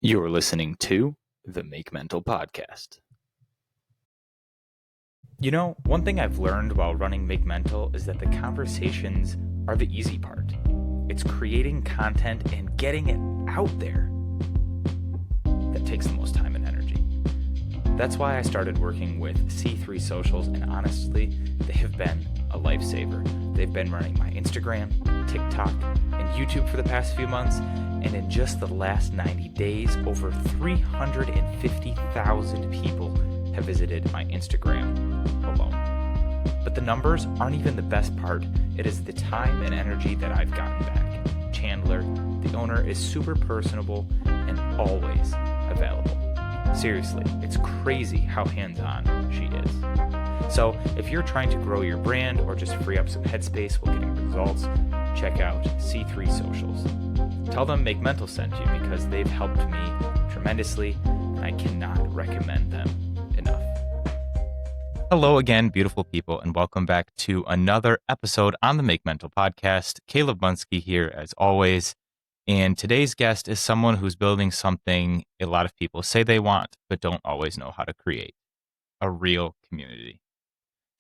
You're listening to the Make Mental Podcast. You know, one thing I've learned while running Make Mental is that the conversations are the easy part. It's creating content and getting it out there that takes the most time and energy. That's why I started working with C3 Socials, and honestly, they have been a lifesaver. They've been running my Instagram, TikTok, and YouTube for the past few months, and in just the last 90 days, over 350,000 people have visited my Instagram alone. But the numbers aren't even the best part. It is the time and energy that I've gotten back. Chandler, the owner, is super personable and always available. Seriously, it's crazy how hands-on she is. So if you're trying to grow your brand or just free up some headspace while getting results, check out C3 Socials. Tell them Make Mental sent you because they've helped me tremendously, and I cannot recommend them enough. Hello again, beautiful people, and welcome back to another episode on the Make Mental Podcast. Caleb Bunsky here, as always. And today's guest is someone who's building something a lot of people say they want, but don't always know how to create: a real community.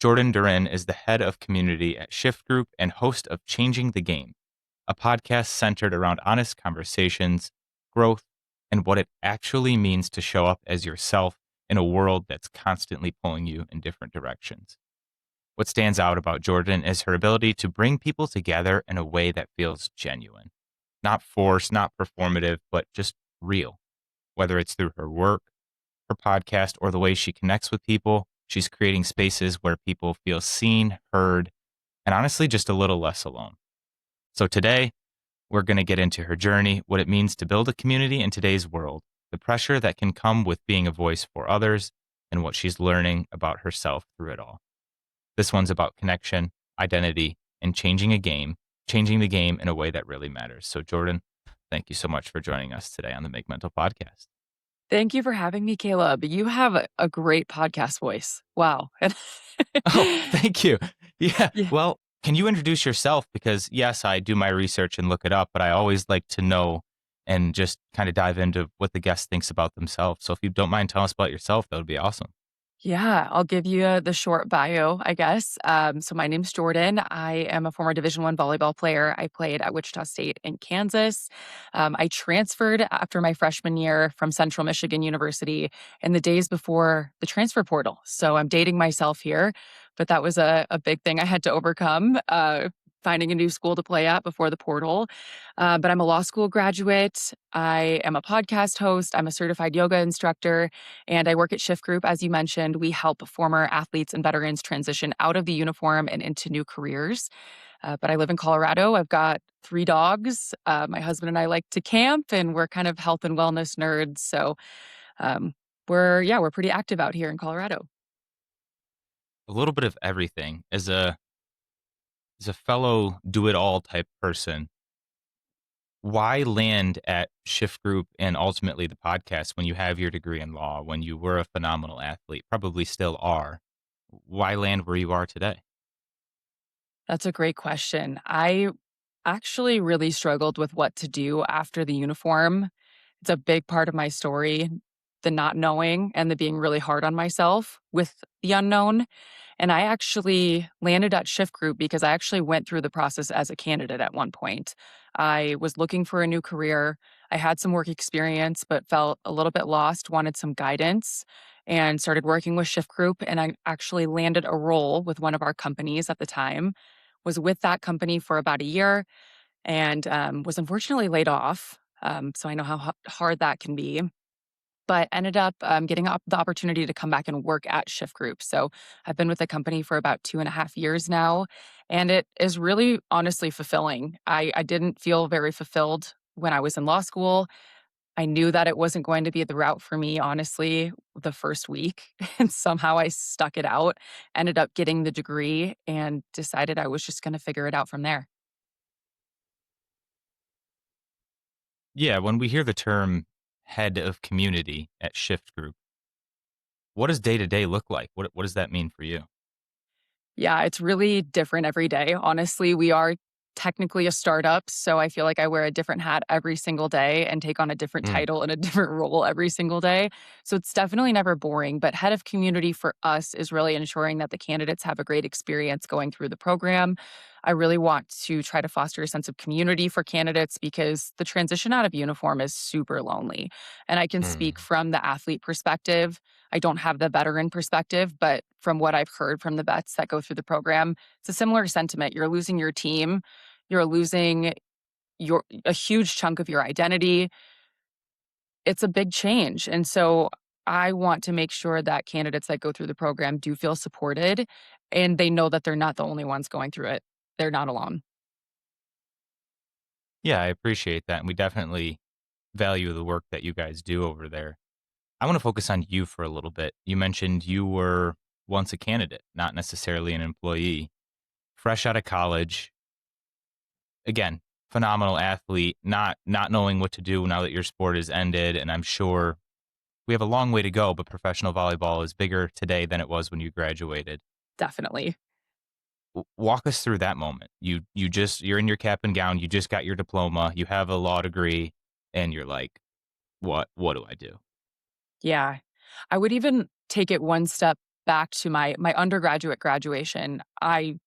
Duren is the head of community at Shift Group and host of Changing the Game, a podcast centered around honest conversations, growth, and what it actually means to show up as yourself in a world that's constantly pulling you in different directions. What stands out about Jordan is her ability to bring people together in a way that feels genuine. Not forced, not performative, but just real. Whether it's through her work, her podcast, or the way she connects with people, she's creating spaces where people feel seen, heard, and honestly just a little less alone. So today, we're going to get into her journey, what it means to build a community in today's world, the pressure that can come with being a voice for others, and what she's learning about herself through it all. This one's about connection, identity, and changing the game in a way that really matters. So Jordan, thank you so much for joining us today on the Make Mental Podcast. Thank you for having me, Caleb. You have a great podcast voice. Wow. Oh, thank you. Yeah. Yeah. Well, can you introduce yourself? Because yes, I do my research and look it up, but I always like to know and just kind of dive into what the guest thinks about themselves. So if you don't mind telling us about yourself, that would be awesome. Yeah, I'll give you the short bio, I guess. So my name's Jordan. I am a former Division I volleyball player. I played at Wichita State in Kansas. I transferred after my freshman year from Central Michigan University in the days before the transfer portal. So I'm dating myself here, but that was a big thing I had to overcome, finding a new school to play at before the portal. But I'm a law school graduate. I am a podcast host. I'm a certified yoga instructor. And I work at Shift Group. As you mentioned, we help former athletes and veterans transition out of the uniform and into new careers. But I live in Colorado. I've got 3 dogs. My husband and I like to camp, and we're kind of health and wellness nerds. So we're pretty active out here in Colorado. A little bit of everything. As a fellow do-it-all type person, why land at Shift Group and ultimately the podcast when you have your degree in law, when you were a phenomenal athlete, probably still are? Why land where you are today? That's a great question. I actually really struggled with what to do after the uniform. It's a big part of my story, the not knowing and the being really hard on myself with the unknown. And I actually landed at Shift Group because I actually went through the process as a candidate at one point. I was looking for a new career. I had some work experience, but felt a little bit lost, wanted some guidance, and started working with Shift Group. And I actually landed a role with one of our companies at the time, was with that company for about a year, and was unfortunately laid off. So I know how hard that can be, but ended up getting the opportunity to come back and work at Shift Group. So I've been with the company for about 2.5 years now, and it is really honestly fulfilling. I didn't feel very fulfilled when I was in law school. I knew that it wasn't going to be the route for me, honestly, the first week. And somehow I stuck it out, ended up getting the degree, and decided I was just going to figure it out from there. Yeah, when we hear the term head of community at Shift Group, what does day to day look like? What does that mean for you? Yeah, it's really different every day. Honestly, we are technically a startup, so I feel like I wear a different hat every single day and take on a different Mm, title and a different role every single day. So it's definitely never boring, but head of community for us is really ensuring that the candidates have a great experience going through the program. I really want to try to foster a sense of community for candidates because the transition out of uniform is super lonely. And I can speak mm, from the athlete perspective. I don't have the veteran perspective, but from what I've heard from the vets that go through the program, it's a similar sentiment. You're losing your team, you're losing your a huge chunk of your identity. It's a big change. And so I want to make sure that candidates that go through the program do feel supported and they know that they're not the only ones going through it. They're not alone. yeah, I appreciate that, and we definitely value the work that you guys do over there. I want to focus on you for a little bit. You mentioned you were once a candidate, not necessarily an employee, fresh out of college. Again, phenomenal athlete, not knowing what to do now that your sport has ended, and I'm sure we have a long way to go, but professional volleyball is bigger today than it was when you graduated. Definitely. Walk us through that moment. You're in your cap and gown, you just got your diploma, you have a law degree, and you're like, what do I do?" Yeah. I would even take it one step back to my undergraduate graduation. I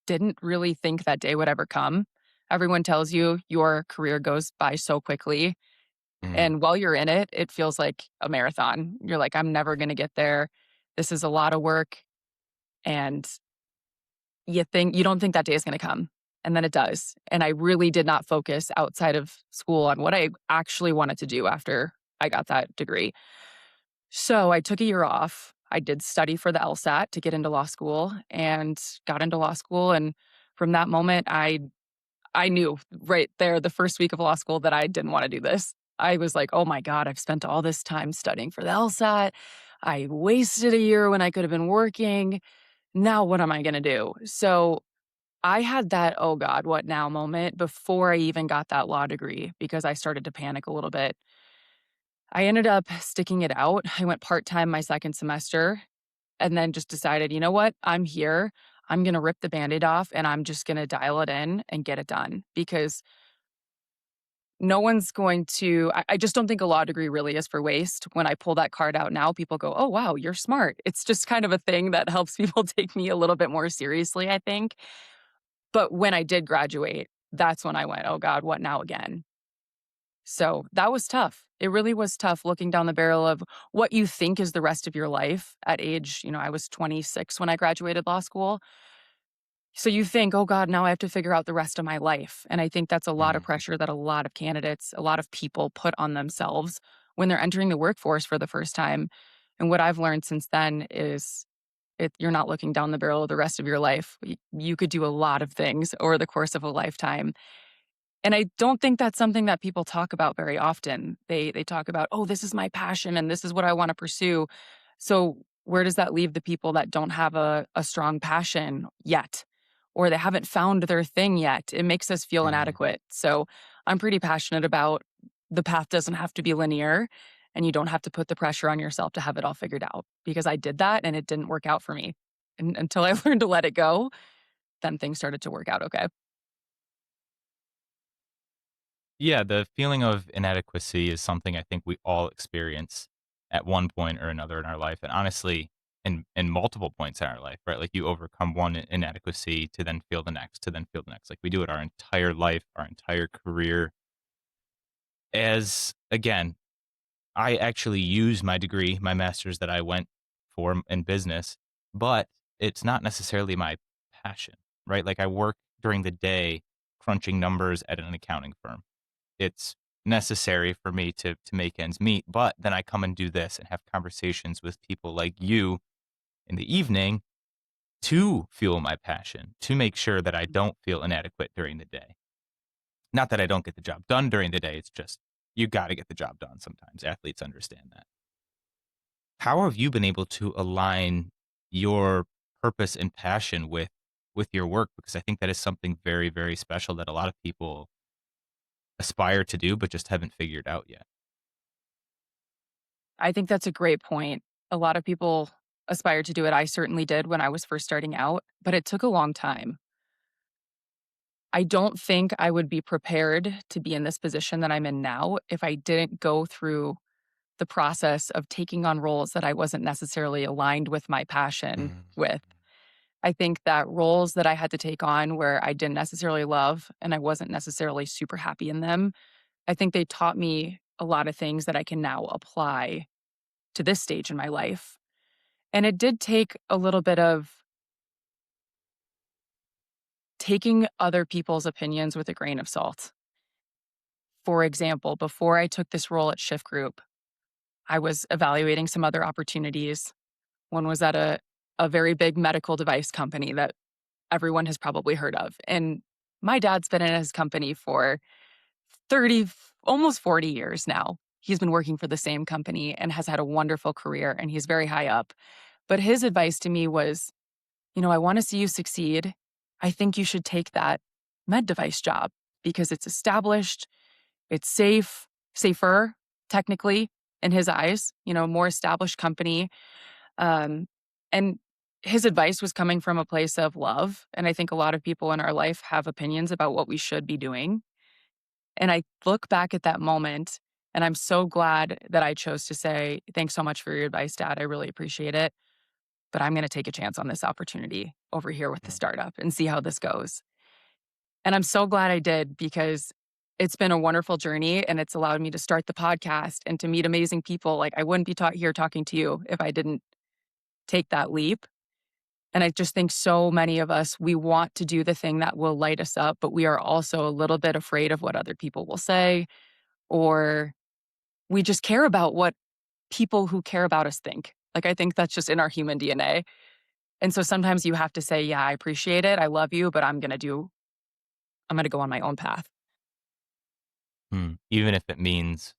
didn't really think that day would ever come. Everyone tells you your career goes by so quickly. Mm, And while you're in it, it feels like a marathon. You're like, I'm never going to get there. This is a lot of work. And you don't think that day is going to come. And then it does. And I really did not focus outside of school on what I actually wanted to do after I got that degree. So I took a year off. I did study for the LSAT to get into law school and got into law school. And from that moment, I knew right there the first week of law school that I didn't wanna do this. I was like, "Oh my god, I've spent all this time studying for the LSAT. I wasted a year when I could have been working. Now what am I gonna do?" So, I had that, "Oh god, what now?" moment before I even got that law degree because I started to panic a little bit. I ended up sticking it out. I went part-time my 2nd semester and then just decided, "You know what? I'm here. I'm gonna rip the Band-Aid off, and I'm just gonna dial it in and get it done," because no one's going to I just don't think a law degree really is for waste. When I pull that card out now, people go, "Oh, wow, you're smart." It's just kind of a thing that helps people take me a little bit more seriously, I think. But when I did graduate, that's when I went, "Oh god, what now again?" So, that was tough. It really was tough looking down the barrel of what you think is the rest of your life at age, I was 26 when I graduated law school. So you think, "Oh god, now I have to figure out the rest of my life." And I think that's a lot of mm. pressure that a lot of candidates, a lot of people put on themselves when they're entering the workforce for the first time. And what I've learned since then is you're not looking down the barrel of the rest of your life. You could do a lot of things over the course of a lifetime. And I don't think that's something that people talk about very often. They talk about, "Oh, this is my passion and this is what I wanna pursue." So, where does that leave the people that don't have a strong passion yet? Or they haven't found their thing yet? It makes us feel Mhm. inadequate. So, I'm pretty passionate about the path doesn't have to be linear, and you don't have to put the pressure on yourself to have it all figured out, because I did that and it didn't work out for me. And until I learned to let it go, then things started to work out okay. Yeah, the feeling of inadequacy is something I think we all experience at one point or another in our life, and honestly, in multiple points in our life, right? Like, you overcome one inadequacy to then feel the next, to then feel the next. Like, we do it our entire life, our entire career. As again, I actually use my degree, my master's that I went for in business, but it's not necessarily my passion, right? Like, I work during the day crunching numbers at an accounting firm. It's necessary for me to make ends meet, but then I come and do this and have conversations with people like you in the evening to fuel my passion, to make sure that I don't feel inadequate during the day. Not that I don't get the job done during the day, it's just you gotta get the job done sometimes. Athletes understand that. How have you been able to align your purpose and passion with your work? Because I think that is something very, very special that a lot of people aspire to do, but just haven't figured out yet. I think that's a great point. A lot of people aspire to do it. I certainly did when I was first starting out, but it took a long time. I don't think I would be prepared to be in this position that I'm in now if I didn't go through the process of taking on roles that I wasn't necessarily aligned with my passion Mm. with. I think that roles that I had to take on where I didn't necessarily love and I wasn't necessarily super happy in them, I think they taught me a lot of things that I can now apply to this stage in my life. And it did take a little bit of taking other people's opinions with a grain of salt. For example, before I took this role at Shift Group, I was evaluating some other opportunities. One was at a very big medical device company that everyone has probably heard of. And my dad's been in his company for 30, almost 40 years now. He's been working for the same company and has had a wonderful career, and he's very high up. But his advice to me was, I want to see you succeed. I think you should take that med device job because it's established, it's safer, technically, in his eyes, more established company. Um, and his advice was coming from a place of love. And I think a lot of people in our life have opinions about what we should be doing. And I look back at that moment and I'm so glad that I chose to say, thanks so much for your advice, Dad. I really appreciate it. But I'm going to take a chance on this opportunity over here with the Mm. startup and see how this goes. And I'm so glad I did because it's been a wonderful journey and it's allowed me to start the podcast and to meet amazing people. Like I wouldn't be here talking to you if I didn't take that leap. And I just think so many of us, we want to do the thing that will light us up, but we are also a little bit afraid of what other people will say, or we just care about what people who care about us think. Like, I think that's just in our human DNA. And so sometimes you have to say, yeah, I appreciate it. I love you, but I'm going to go on my own path. Even if it means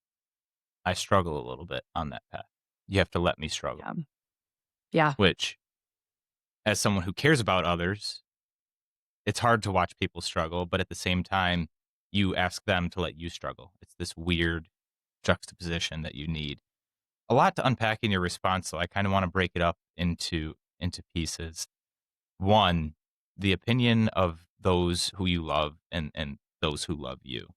I struggle a little bit on that path. You have to let me struggle, Yeah. Yeah. which, as someone who cares about others, it's hard to watch people struggle, but at the same time, you ask them to let you struggle. It's this weird juxtaposition that you need. A lot to unpack in your response, so I kind of want to break it up into pieces. One, the opinion of those who you love and those who love you.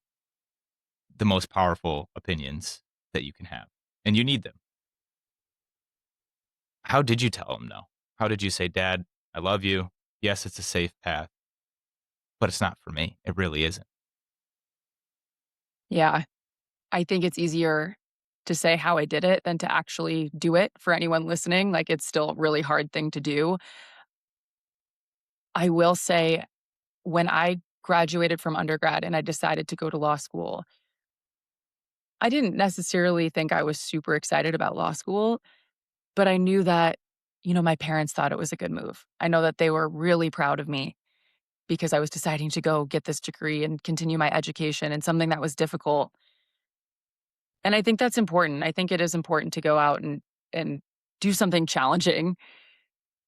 The most powerful opinions that you can have, and you need them. How did you tell them no? How did you say, Dad, I love you. Yes, it's a safe path, but it's not for me. It really isn't. Yeah. I think it's easier to say how I did it than to actually do it for anyone listening. Like, it's still a really hard thing to do. I will say, when I graduated from undergrad and I decided to go to law school, I didn't necessarily think I was super excited about law school, but I knew that, my parents thought it was a good move. I know that they were really proud of me because I was deciding to go get this degree and continue my education in something that was difficult. And I think that's important. I think it is important to go out and do something challenging,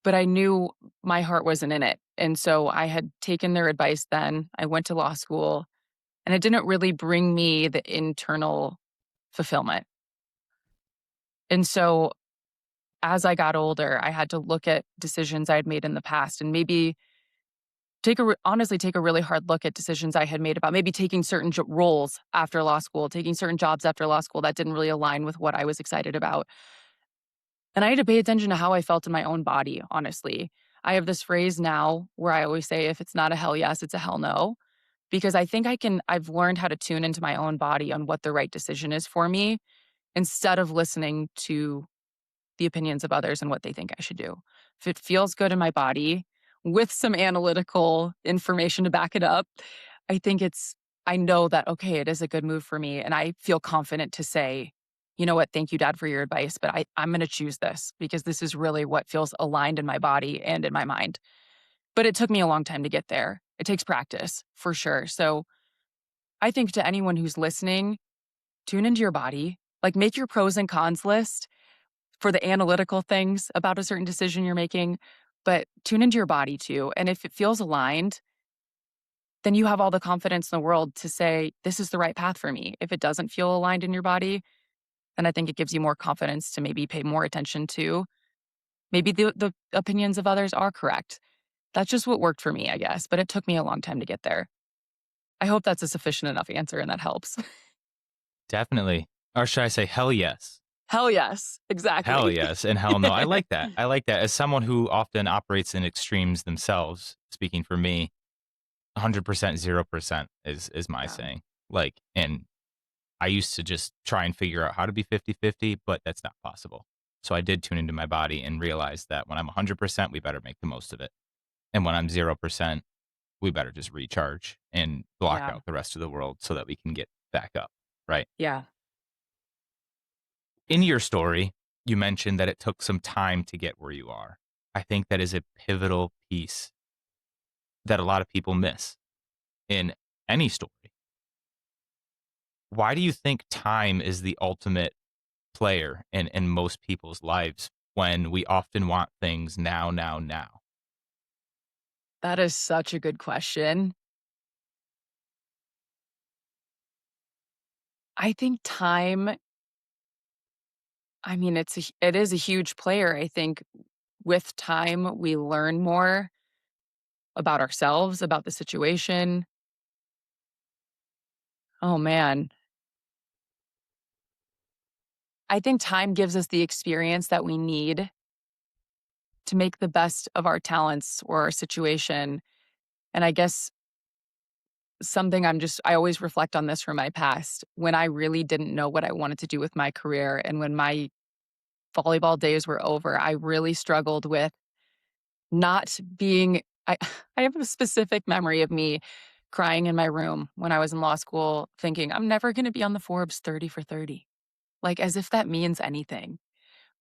but I knew my heart wasn't in it. And so I had taken their advice then. I went to law school and it didn't really bring me the internal fulfillment. And so as I got older, I had to look at decisions I had made in the past and maybe honestly take a really hard look at decisions I had made about maybe taking certain roles after law school, taking certain jobs after law school that didn't really align with what I was excited about. And I had to pay attention to how I felt in my own body, honestly. I have this phrase now where I always say, if it's not a hell yes, it's a hell no. Because I think I've learned how to tune into my own body on what the right decision is for me instead of listening to the opinions of others and what they think I should do. If it feels good in my body with some analytical information to back it up, I think I know that, okay, it is a good move for me. And I feel confident to say, you know what, thank you, Dad, for your advice, but I'm going to choose this because this is really what feels aligned in my body and in my mind. But it took me a long time to get there. It takes practice for sure. So I think to anyone who's listening, tune into your body, like make your pros and cons list for the analytical things about a certain decision you're making, but tune into your body too. And if it feels aligned, then you have all the confidence in the world to say, this is the right path for me. If it doesn't feel aligned in your body, then I think it gives you more confidence to maybe pay more attention to maybe the opinions of others are correct. That's just what worked for me, I guess. But it took me a long time to get there. I hope that's a sufficient enough answer and that helps. Definitely. Or should I say hell yes? Hell yes, Hell exactly. yes and hell no. I like that. I like that. As someone who often operates in extremes themselves, speaking for me, 100%, 0% is my Yeah, saying. Like, and I used to just try and figure out how to be 50-50, but that's not possible. So I did tune into my body and realize that when I'm 100%, we better make the most of it. And when I'm 0%, we better just recharge and block yeah, out the rest of the world so that we can get back up, right? yeah. In your story, you mentioned that it took some time to get where you are. I think that is a pivotal piece that a lot of people miss in any story. Why do you think time is the ultimate player in most people's lives when we often want things now, now, now? That is such a good question. I think time, I mean, it is a huge player. I think with time, we learn more about ourselves, about the situation. Oh, man. I think time gives us the experience that we need to make the best of our talents or our situation. And I guess something I always reflect on this from my past when I really didn't know what I wanted to do with my career. And when my volleyball days were over, I really struggled with not being, I have a specific memory of me crying in my room when I was in law school, thinking, I'm never going to be on the Forbes 30 for 30, like as if that means anything.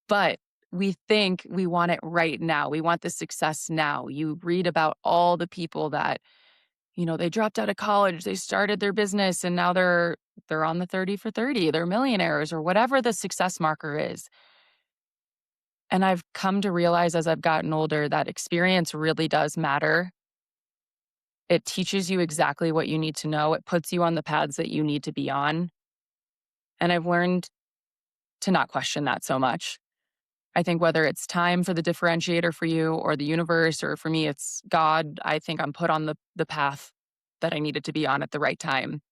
But we think we want it right now. We want the success now. You read about all the people that, they dropped out of college, they started their business, and now they're on the 30 for 30. They're millionaires or whatever the success marker is. And I've come to realize as I've gotten older that experience really does matter. It teaches you exactly what you need to know. It puts you on the paths that you need to be on. And I've learned to not question that so much. I think whether it's time for the differentiator for you or the universe, or for me, it's God, I think I'm put on the path that I needed to be on at the right time.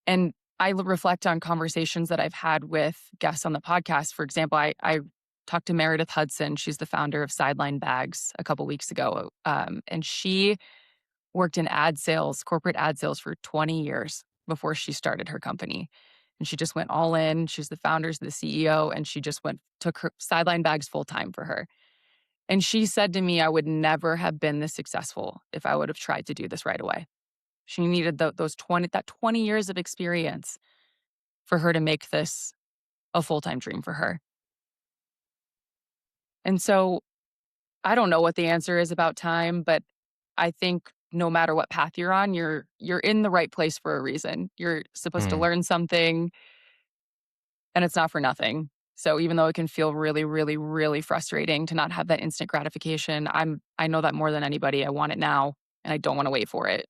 And reflect on conversations that I've had with guests on the podcast. For example, I talked to Meredith Hudson. She's the founder of Sideline Bags a couple weeks ago. And she worked in ad sales, corporate ad sales for 20 years before she started her company. And she just went all in. She's the founders, the CEO, and she just took her Sideline Bags full time for her. And she said to me, I would never have been this successful if I would have tried to do this right away. She needed those 20 years of experience for her to make this a full-time dream for her. And so I don't know what the answer is about time, but I think no matter what path you're on, you're in the right place for a reason. You're supposed to Mm. learn something and it's not for nothing. So even though it can feel really, really, really frustrating to not have that instant gratification, I know that more than anybody. I want it now and I don't want to wait for it.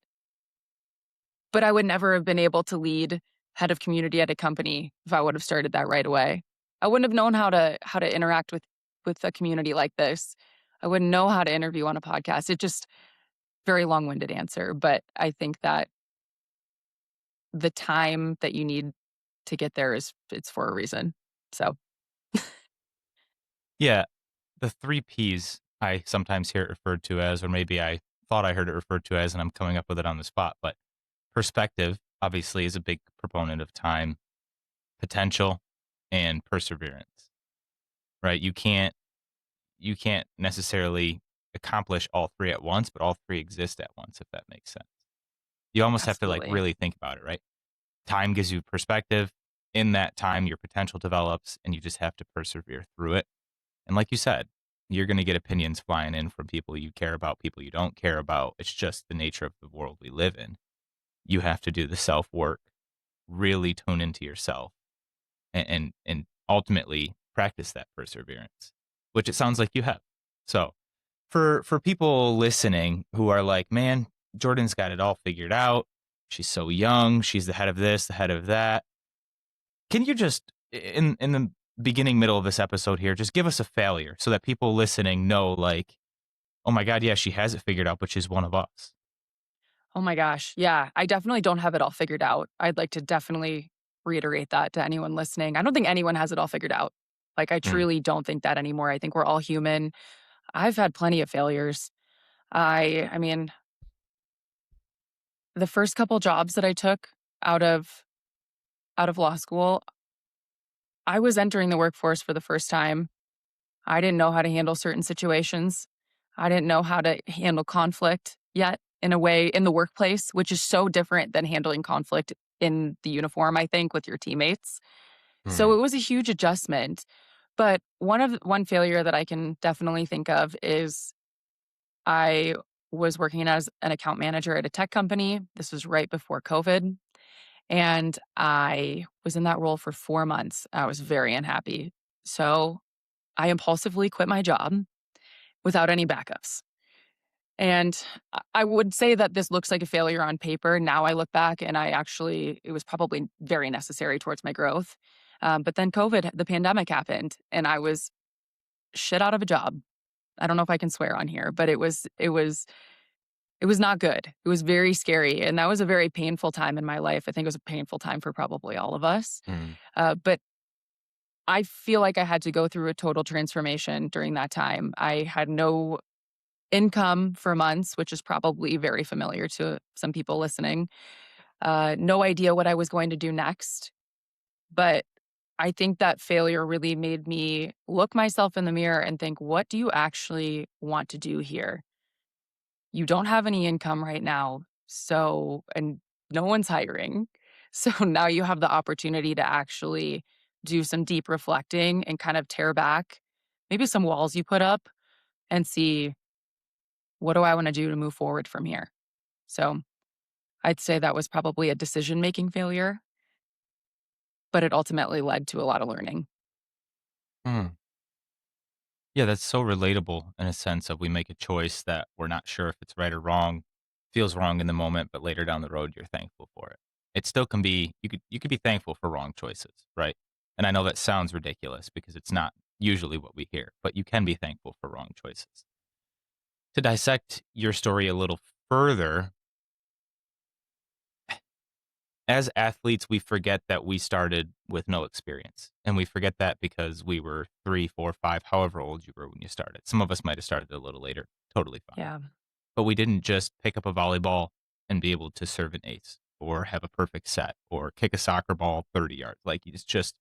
But I would never have been able to lead head of community at a company if I would have started that right away. I wouldn't have known how to interact with a community like this. I wouldn't know how to interview on a podcast. It just very long-winded answer, but I think that the time that you need to get there it's for a reason. So, Yeah, the 3 Ps I sometimes hear it referred to as, or maybe I thought I heard it referred to as, and I'm coming up with it on the spot, but perspective obviously is a big proponent of time, potential, and perseverance, right? You can't necessarily accomplish all 3 at once, but all 3 exist at once, if that makes sense. You almost have to, like, absolutely. really think about it, right? Time gives you perspective. In that time, your potential develops, and you just have to persevere through it. And like you said, you're gonna get opinions flying in from people you care about, people you don't care about. It's just the nature of the world we live in. You have to do the self work, really tune into yourself, and ultimately practice that perseverance, which it sounds like you have. So for people listening who are like, man, Jordan's got it all figured out. She's so young. She's the head of this, the head of that. Can you just in the beginning, middle of this episode here, just give us a failure so that people listening know, like, oh my God, yeah, she has it figured out, but she's one of us. Oh my gosh. Yeah, I definitely don't have it all figured out. I'd like to definitely reiterate that to anyone listening. I don't think anyone has it all figured out. Like, I Mm, truly don't think that anymore. I think we're all human. I've had plenty of failures. I mean, the first couple jobs that I took out of out of law school, I was entering the workforce for the first time. I didn't know how to handle certain situations. I didn't know how to handle conflict yet in a way in the workplace, which is so different than handling conflict in the uniform, I think, with your teammates. So mm, it was a huge adjustment. But one failure that I can definitely think of is I was working as an account manager at a tech company. This was right before COVID. And I was in that role for 4 months. I was very unhappy. So I impulsively quit my job without any backups. And I would say that this looks like a failure on paper. Now I look back and it was probably very necessary towards my growth. But then COVID, the pandemic happened, and I was shit out of a job. I don't know if I can swear on here, but it was not good. It was very scary, and that was a very painful time in my life. I think it was a painful time for probably all of us. mm, But I feel like I had to go through a total transformation during that time. I had no income for months, which is probably very familiar to some people listening. No idea what I was going to do next. But I think that failure really made me look myself in the mirror and think, what do you actually want to do here? You don't have any income right now. And no one's hiring. So now you have the opportunity to actually do some deep reflecting and kind of tear back maybe some walls you put up and see, what do I want to do to move forward from here? So I'd say that was probably a decision making failure, but it ultimately led to a lot of learning. mm. Yeah, that's so relatable in a sense of we make a choice that we're not sure if it's right or wrong, feels wrong in the moment, but later down the road you're thankful for it. It still can be you could be thankful for wrong choices, right? And I know that sounds ridiculous because it's not usually what we hear, but you can be thankful for wrong choices. To dissect your story a little further, as athletes, we forget that we started with no experience. And we forget that because we were 3, 4, 5, however old you were when you started. Some of us might have started a little later, totally fine. Yeah. But we didn't just pick up a volleyball and be able to serve an ace or have a perfect set or kick a soccer ball 30 yards. Like, it's just,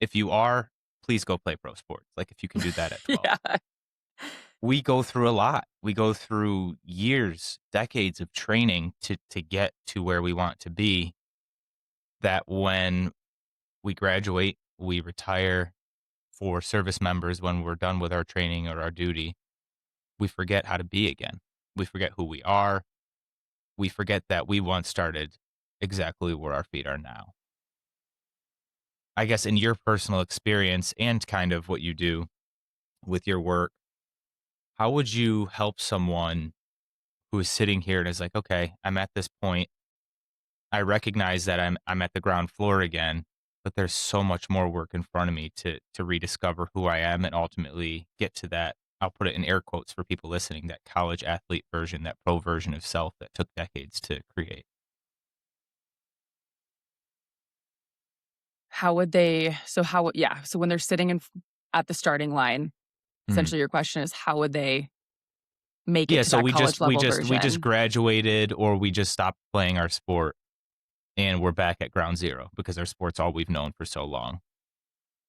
if you are, please go play pro sports. Like, if you can do that at 12. Yeah. We go through a lot. We go through years, decades of training to get to where we want to be, that when we graduate, we retire for service members when we're done with our training or our duty, we forget how to be again. We forget who we are. We forget that we once started exactly where our feet are now. I guess in your personal experience and kind of what you do with your work, how would you help someone who is sitting here and is like, okay, I'm at this point. I recognize that I'm at the ground floor again, but there's so much more work in front of me to rediscover who I am and ultimately get to that. I'll put it in air quotes for people listening, that college athlete version, that pro version of self that took decades to create. How would they so how yeah, so when they're sitting at the starting line, Mm. essentially your question is how would they make it Yeah, to so that we college just we level just we just version? graduated or we just stopped playing our sport and we're back at ground zero because our sport's all we've known for so long.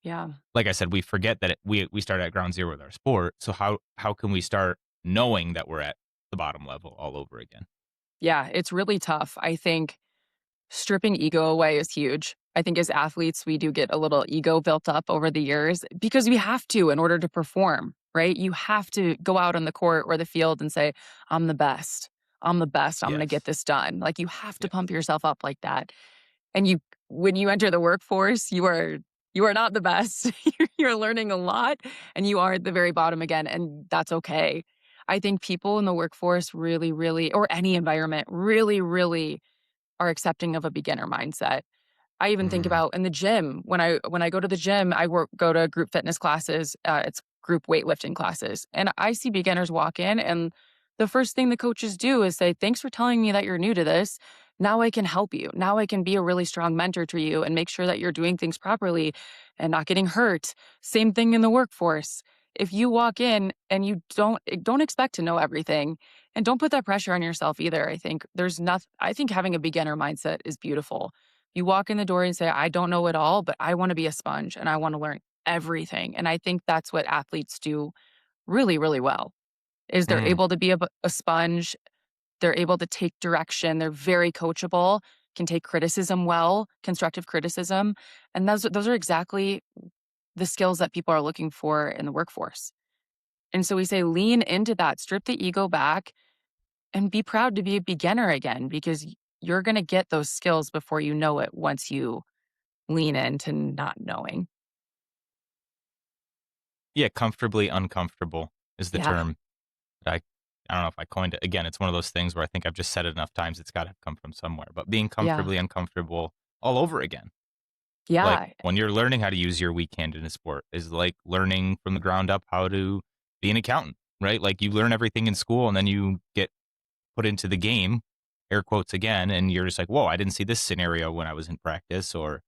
Yeah. Like I said, we forget that we start at ground zero with our sport. So how can we start knowing that we're at the bottom level all over again? Yeah, it's really tough. I think stripping ego away is huge. I think as athletes, we do get a little ego built up over the years because we have to in order to perform, right? You have to go out on the court or the field and say, I'm the best. I'm the best. I'm going to get Yes. this done. Like you have to pump Yes. yourself up like that. And when you enter the workforce, you are not the best. You're learning a lot and you are at the very bottom again. And that's okay. I think people in the workforce really, really, or any environment really, really are accepting of a beginner mindset. I even think Mm, about in the gym, when I go to the gym, go to group fitness classes, it's group weightlifting classes, and I see beginners walk in and the first thing the coaches do is say, "Thanks for telling me that you're new to this. Now I can help you. Now I can be a really strong mentor to you and make sure that you're doing things properly and not getting hurt." Same thing in the workforce. If you walk in and you don't expect to know everything, and don't put that pressure on yourself either. I think having a beginner mindset is beautiful. You walk in the door and say, "I don't know it all, but I want to be a sponge and I want to learn everything." And I think that's what athletes do really, really well, is they're Mm. able to be a sponge, they're able to take direction, they're very coachable, can take criticism well, constructive criticism, and those are exactly the skills that people are looking for in the workforce. And so we say lean into that, strip the ego back, and be proud to be a beginner again because you're gonna get those skills before you know it once you lean into not knowing. Yeah, comfortably uncomfortable is the Yeah, term that I don't know if I coined it. Again, it's one of those things where I think I've just said it enough times, it's gotta come from somewhere, but being yeah, comfortably uncomfortable all over again. Like, yeah. when you're learning how to use your weak hand in a sport is like learning from the ground up how to be an accountant, right? Like, you learn everything in school, and then you get put into the game, air quotes again, and you're just like, "Whoa, I didn't see this scenario when I was in practice," or,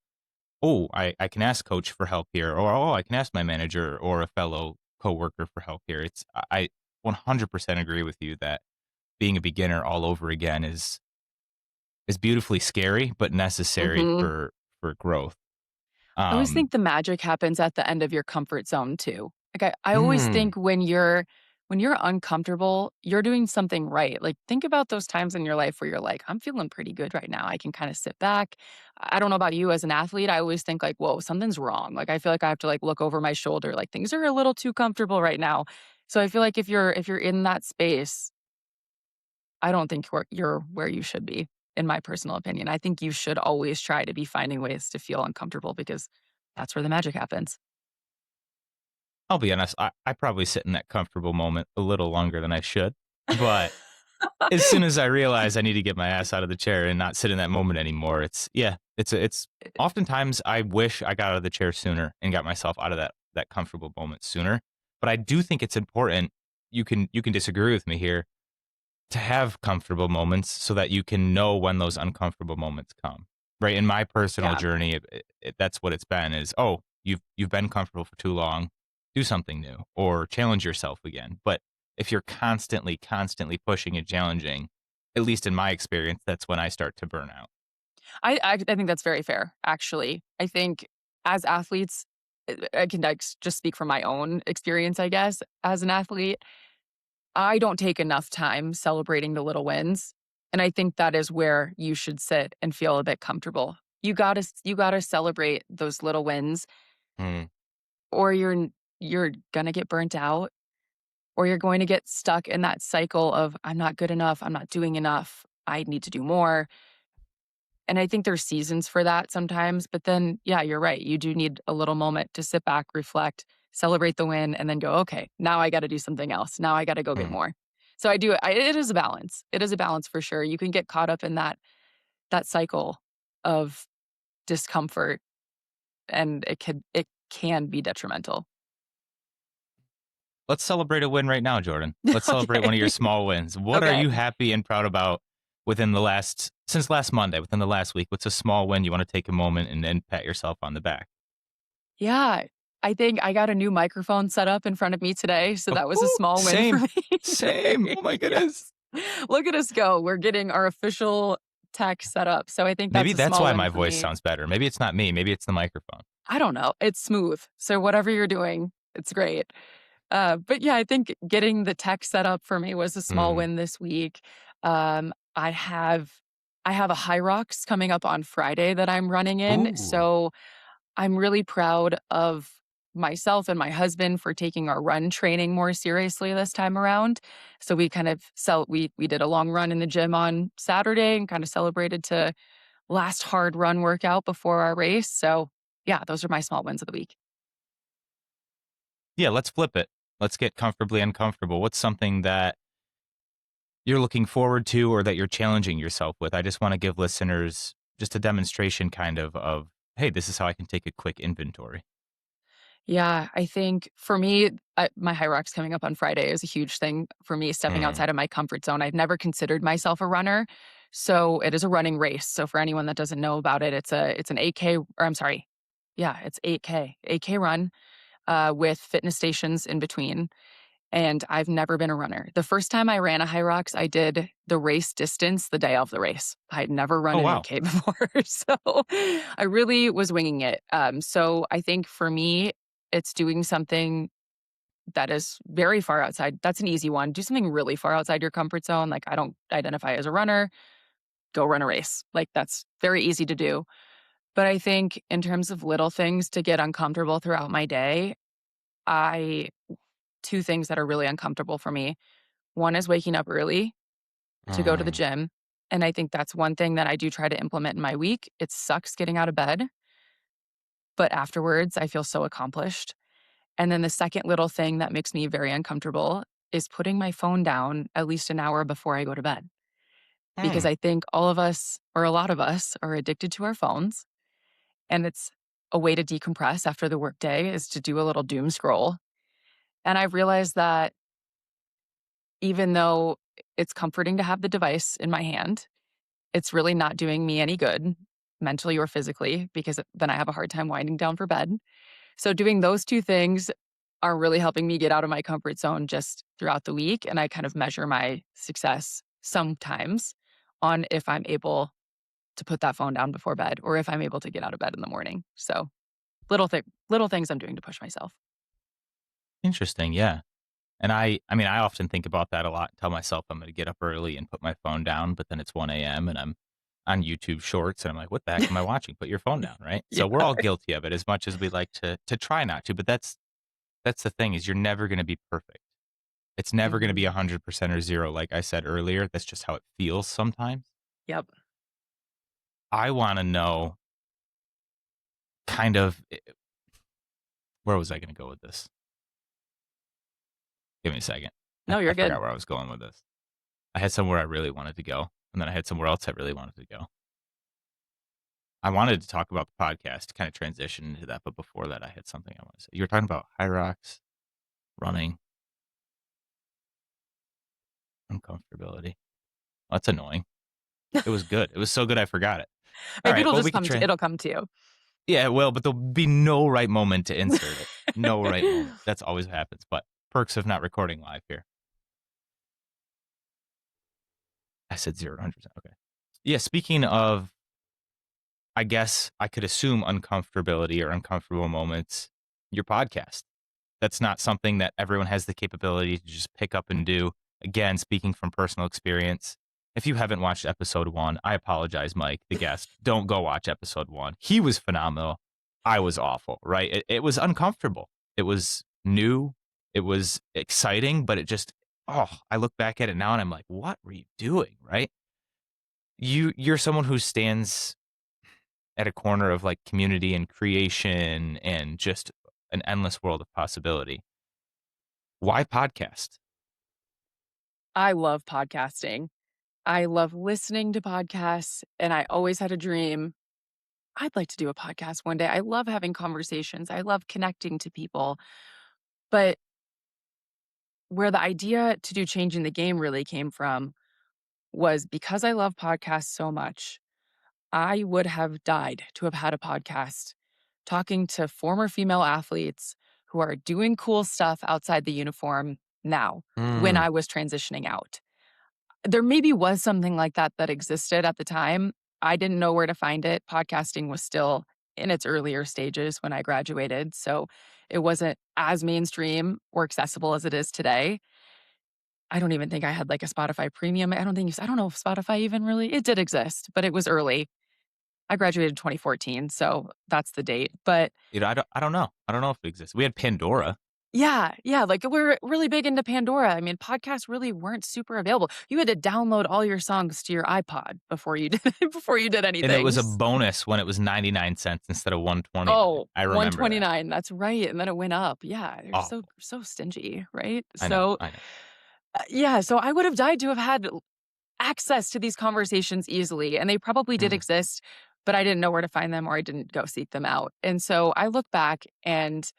"Oh, I can ask coach for help here," or, "Oh, I can ask my manager or a fellow coworker for help here." I 100% agree with you that being a beginner all over again is beautifully scary, but necessary Mhm. for growth. I always Um think the magic happens at the end of your comfort zone too. Like I always Mm. think when you're uncomfortable, you're doing something right. Like think about those times in your life where you're like, I'm feeling pretty good right now. I can kind of sit back. I don't know about you as an athlete. I always think like, whoa, something's wrong. Like I feel like I have to like look over my shoulder. Like things are a little too comfortable right now. So I feel like if you're in that space, I don't think you're where you should be, in my personal opinion. I think you should always try to be finding ways to feel uncomfortable because that's where the magic happens. I'll be honest, I probably sit in that comfortable moment a little longer than I should, but as soon as I realize I need to get my ass out of the chair and not sit in that moment anymore, it's oftentimes I wish I got out of the chair sooner and got myself out of that comfortable moment sooner, but I do think it's important. You can disagree with me here, to have comfortable moments so that you can know when those uncomfortable moments come, right? In my personal Yeah. journey, that's what it's been is, "Oh, you've been comfortable for too long. Do something new or challenge yourself again." But if you're constantly pushing and challenging, at least in my experience, that's when I start to burn out. I think that's very fair, actually. I think as athletes, I can, like, just speak from my own experience, I guess, as an athlete. I don't take enough time celebrating the little wins, and I think that is where you should sit and feel a bit comfortable. You gotta celebrate those little wins, Mm, or you're gonna get burnt out, or you're going to get stuck in that cycle of, "I'm not good enough, I'm not doing enough, I need to do more." And I think there's seasons for that sometimes, but then, yeah, you're right. You do need a little moment to sit back, reflect, celebrate the win, and then go, "Okay, now I gotta do something else. Now I gotta go get mm. more." So it is a balance. It is a balance for sure. You can get caught up in that cycle of discomfort, and it can be detrimental. Let's celebrate a win right now, Jordan. Let's celebrate Okay. one of your small wins. What are Okay. you happy and proud about within the last since last Monday, within the last week? What's a small win you wanna take a moment and pat yourself on the back? Yeah. I think I got a new microphone set up in front of me today, so Oh, that was a ooh, small win for same, same. me. Oh my goodness. Yes. Look at us go. We're getting our official tech set up, so I think Maybe that's a that's small why win my for voice me. sounds better. Maybe it's not me. Maybe it's the microphone. I don't know. It's smooth, so whatever you're doing, it's great. But yeah, I think getting the tech set up for me was a small Mm. win this week. I have a High Rocks coming up on Friday that I'm running in, Ooh. so I'm really proud of myself and my husband for taking our run training more seriously this time around. So we kind of we did a long run in the gym on Saturday and kind of celebrated to last hard run workout before our race. So yeah, those are my small wins of the week. Yeah, let's flip it. Let's get comfortably uncomfortable. What's something that you're looking forward to or that you're challenging yourself with? I just wanna give listeners just a demonstration kind of, "Hey, this is how I can take a quick inventory." Yeah, I think for me, my High Rocks coming up on Friday is a huge thing for me, stepping Mm. outside of my comfort zone. I've never considered myself a runner, so it is a running race. So for anyone that doesn't know about it, it's an 8K, or I'm sorry, yeah, it's 8K run with fitness stations in between. And I've never been a runner. The first time I ran a High Rocks, I did the race distance the day of the race. I'd never run Oh, an wow. 8K before, so I really was winging it. So I think for me, it's doing something that is very far outside. That's an easy one. Do something really far outside your comfort zone. Like, I don't identify as a runner, go run a race. Like, that's very easy to do. But I think in terms of little things to get uncomfortable throughout my day, I two things that are really uncomfortable for me. One is waking up early to go to the Mm. gym, and I think that's one thing that I do try to implement in my week. It sucks getting out of bed, but afterwards, I feel so accomplished. And then the second little thing that makes me very uncomfortable is putting my phone down at least an hour before I go to bed, because Mm. I think all of us, or a lot of us, are addicted to our phones, and it's a way to decompress after the workday is to do a little doom scroll. And I've realized that even though it's comforting to have the device in my hand, it's really not doing me any good mentally or physically because then I have a hard time winding down for bed. So doing those two things are really helping me get out of my comfort zone just throughout the week, and I kind of measure my success sometimes on if I'm able to put that phone down before bed or if I'm able to get out of bed in the morning. So little things I'm doing to push myself. Interesting, yeah. And I mean, I often think about that a lot, tell myself I'm gonna get up early and put my phone down, but then it's 1 AM and I'm on YouTube Shorts, and I'm like, "What the heck am I watching? Put your phone down," right? Yeah. So we're all guilty of it as much as we like to try not to, but that's the thing is you're never gonna be perfect. It's never gonna be Mhm. 100% or 0, like I said earlier, that's just how it feels sometimes. Yep. I wanna know kind of where was I gonna go with this? Give me a second. No, I you're forgot good. where I was going with this. I had somewhere I really wanted to go, and then I had somewhere else I really wanted to go. I wanted to talk about the podcast, kind of transition into that, but before that, I had something I want to say. You were talking about high rocks, running, uncomfortability. That's annoying. It was good. It was so good I forgot it. All Maybe right. Well, we could it'll come to you. yeah, it will, but there'll be no right moment to insert it. No right moment. That's always what happens. But perks of not recording live here. I said 0 to 100%. Okay. Yeah. Speaking of, I guess I could assume uncomfortability or uncomfortable moments, your podcast. That's not something that everyone has the capability to just pick up and do. Again, speaking from personal experience, if you haven't watched episode 1, I apologize, Mike, the guest. Don't go watch episode 1. He was phenomenal. I was awful, right? It was uncomfortable. It was new. It was exciting, but it just, oh, I look back at it now and I'm like, what were you doing, right? You're someone who stands at a corner of like community and creation and just an endless world of possibility. Why podcast? I love podcasting. I love listening to podcasts, and I always had a dream. I'd like to do a podcast one day. I love having conversations. I love connecting to people. But where the idea to do Changing the Game really came from was because I love podcasts so much. I would have died to have had a podcast talking to former female athletes who are doing cool stuff outside the uniform now when Mm. I was transitioning out. There maybe was something like that that existed at the time. I didn't know where to find it. Podcasting was still in its earlier stages when I graduated, so it wasn't as mainstream or accessible as it is today. I don't even think I had, like, a Spotify Premium. I don't know if Spotify even really it did exist, but it was early. I graduated in 2014, so that's the date, but I don't know. I don't know if it exists. We had Pandora. yeah, yeah, like, we're really big into Pandora. I mean, podcasts really weren't super available. You had to download all your songs to your iPod before you did before you did And it anything. was a bonus when it was 99 cents instead of 129. Oh, I remember that. 129, that's right, and then it went up. Yeah, they're Awful. so stingy, right? I know. So, I know. yeah, so I would have died to have had access to these conversations easily, and they probably did Mm. exist, but I didn't know where to find them or I didn't go seek them out. And so I look back and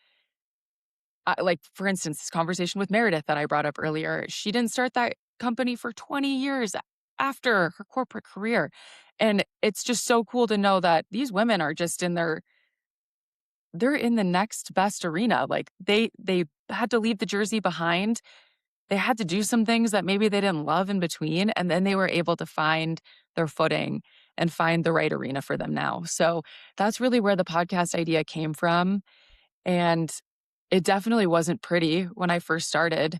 like, for instance, this conversation with Meredith that I brought up earlier, she didn't start that company for 20 years after her corporate career, and it's just so cool to know that these women are just they're in the next best arena, like, they had to leave the jersey behind, they had to do some things that maybe they didn't love in between, and then they were able to find their footing and find the right arena for them now, so that's really where the podcast idea came from, and it definitely wasn't pretty when I first started.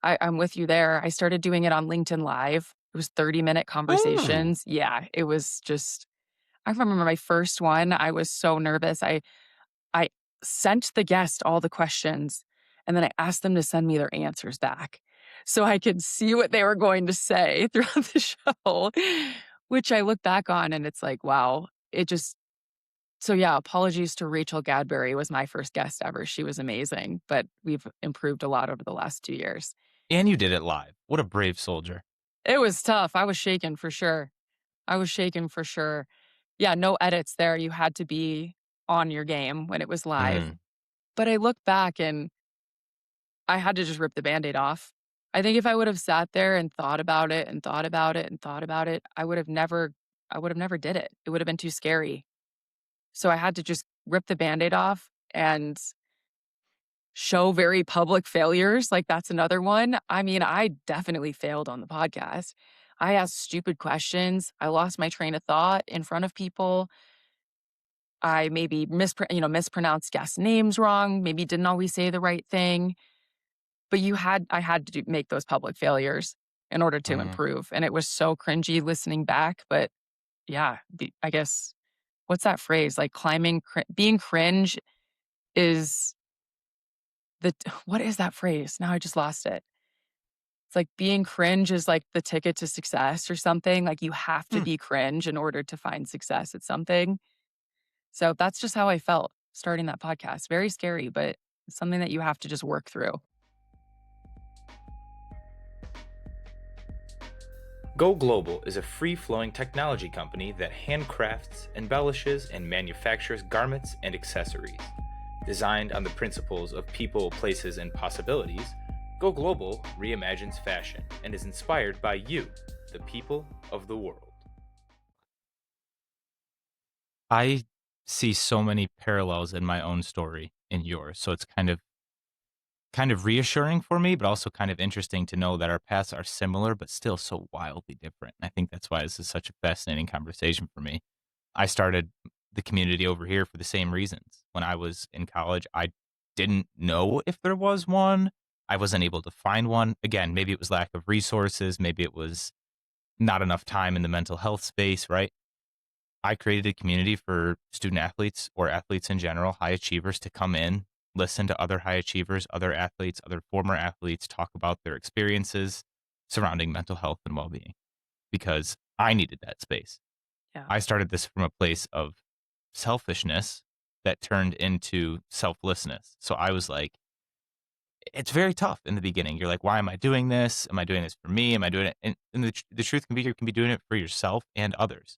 I'm with you there. I started doing it on LinkedIn Live. It was 30-minute Ooh. conversations. Yeah, it was just I remember my first one, I was so nervous. I sent the guest all the questions, and then I asked them to send me their answers back so I could see what they were going to say throughout the show, which I look back on and it's like, wow, it just so yeah, apologies to Rachel Gadbury was my first guest ever. She was amazing, but we've improved a lot over the last 2 years. And you did it live. What a brave soldier. It was tough. I was shaken for sure. I was shaken for sure. Yeah, no edits there. You had to be on your game when it was live. Mm. But I look back and I had to just rip the Band-Aid off. I think if I would have sat there and thought about it and thought about it and thought about it, I would have never did it. It would have been too scary. So I had to just rip the Band-Aid off and show very public failures, like, that's another one. I mean, I definitely failed on the podcast. I asked stupid questions. I lost my train of thought in front of people. I maybe mispronounced guest names wrong, maybe didn't always say the right thing, but I had to make those public failures in order to Mm. improve, and it was so cringy listening back, but yeah, I guess what's that phrase? Like, being cringe is what is that phrase? Now I just lost it. It's like being cringe is like the ticket to success or something, like you have to Hmm. be cringe in order to find success at something. So that's just how I felt starting that podcast. Very scary, but it's something that you have to just work through. Go Global is a free flowing technology company that handcrafts, embellishes, and manufactures garments and accessories. Designed on the principles of people, places, and possibilities, Go Global reimagines fashion and is inspired by you, the people of the world. I see so many parallels in my own story in yours, so it's kind of reassuring for me, but also kind of interesting to know that our paths are similar, but still so wildly different. And I think that's why this is such a fascinating conversation for me. I started the community over here for the same reasons. When I was in college, I didn't know if there was one. I wasn't able to find one. Again, maybe it was lack of resources. Maybe it was not enough time in the mental health space, right? I created a community for student athletes or athletes in general, high achievers to come in, listen to other high achievers, other athletes, other former athletes talk about their experiences surrounding mental health and well being because I needed that space. Yeah. I started this from a place of selfishness that turned into selflessness. So I was like, it's very tough in the beginning. You're like, why am I doing this? Am I doing this for me? Am I doing it? And the truth can be you can be doing it for yourself and others.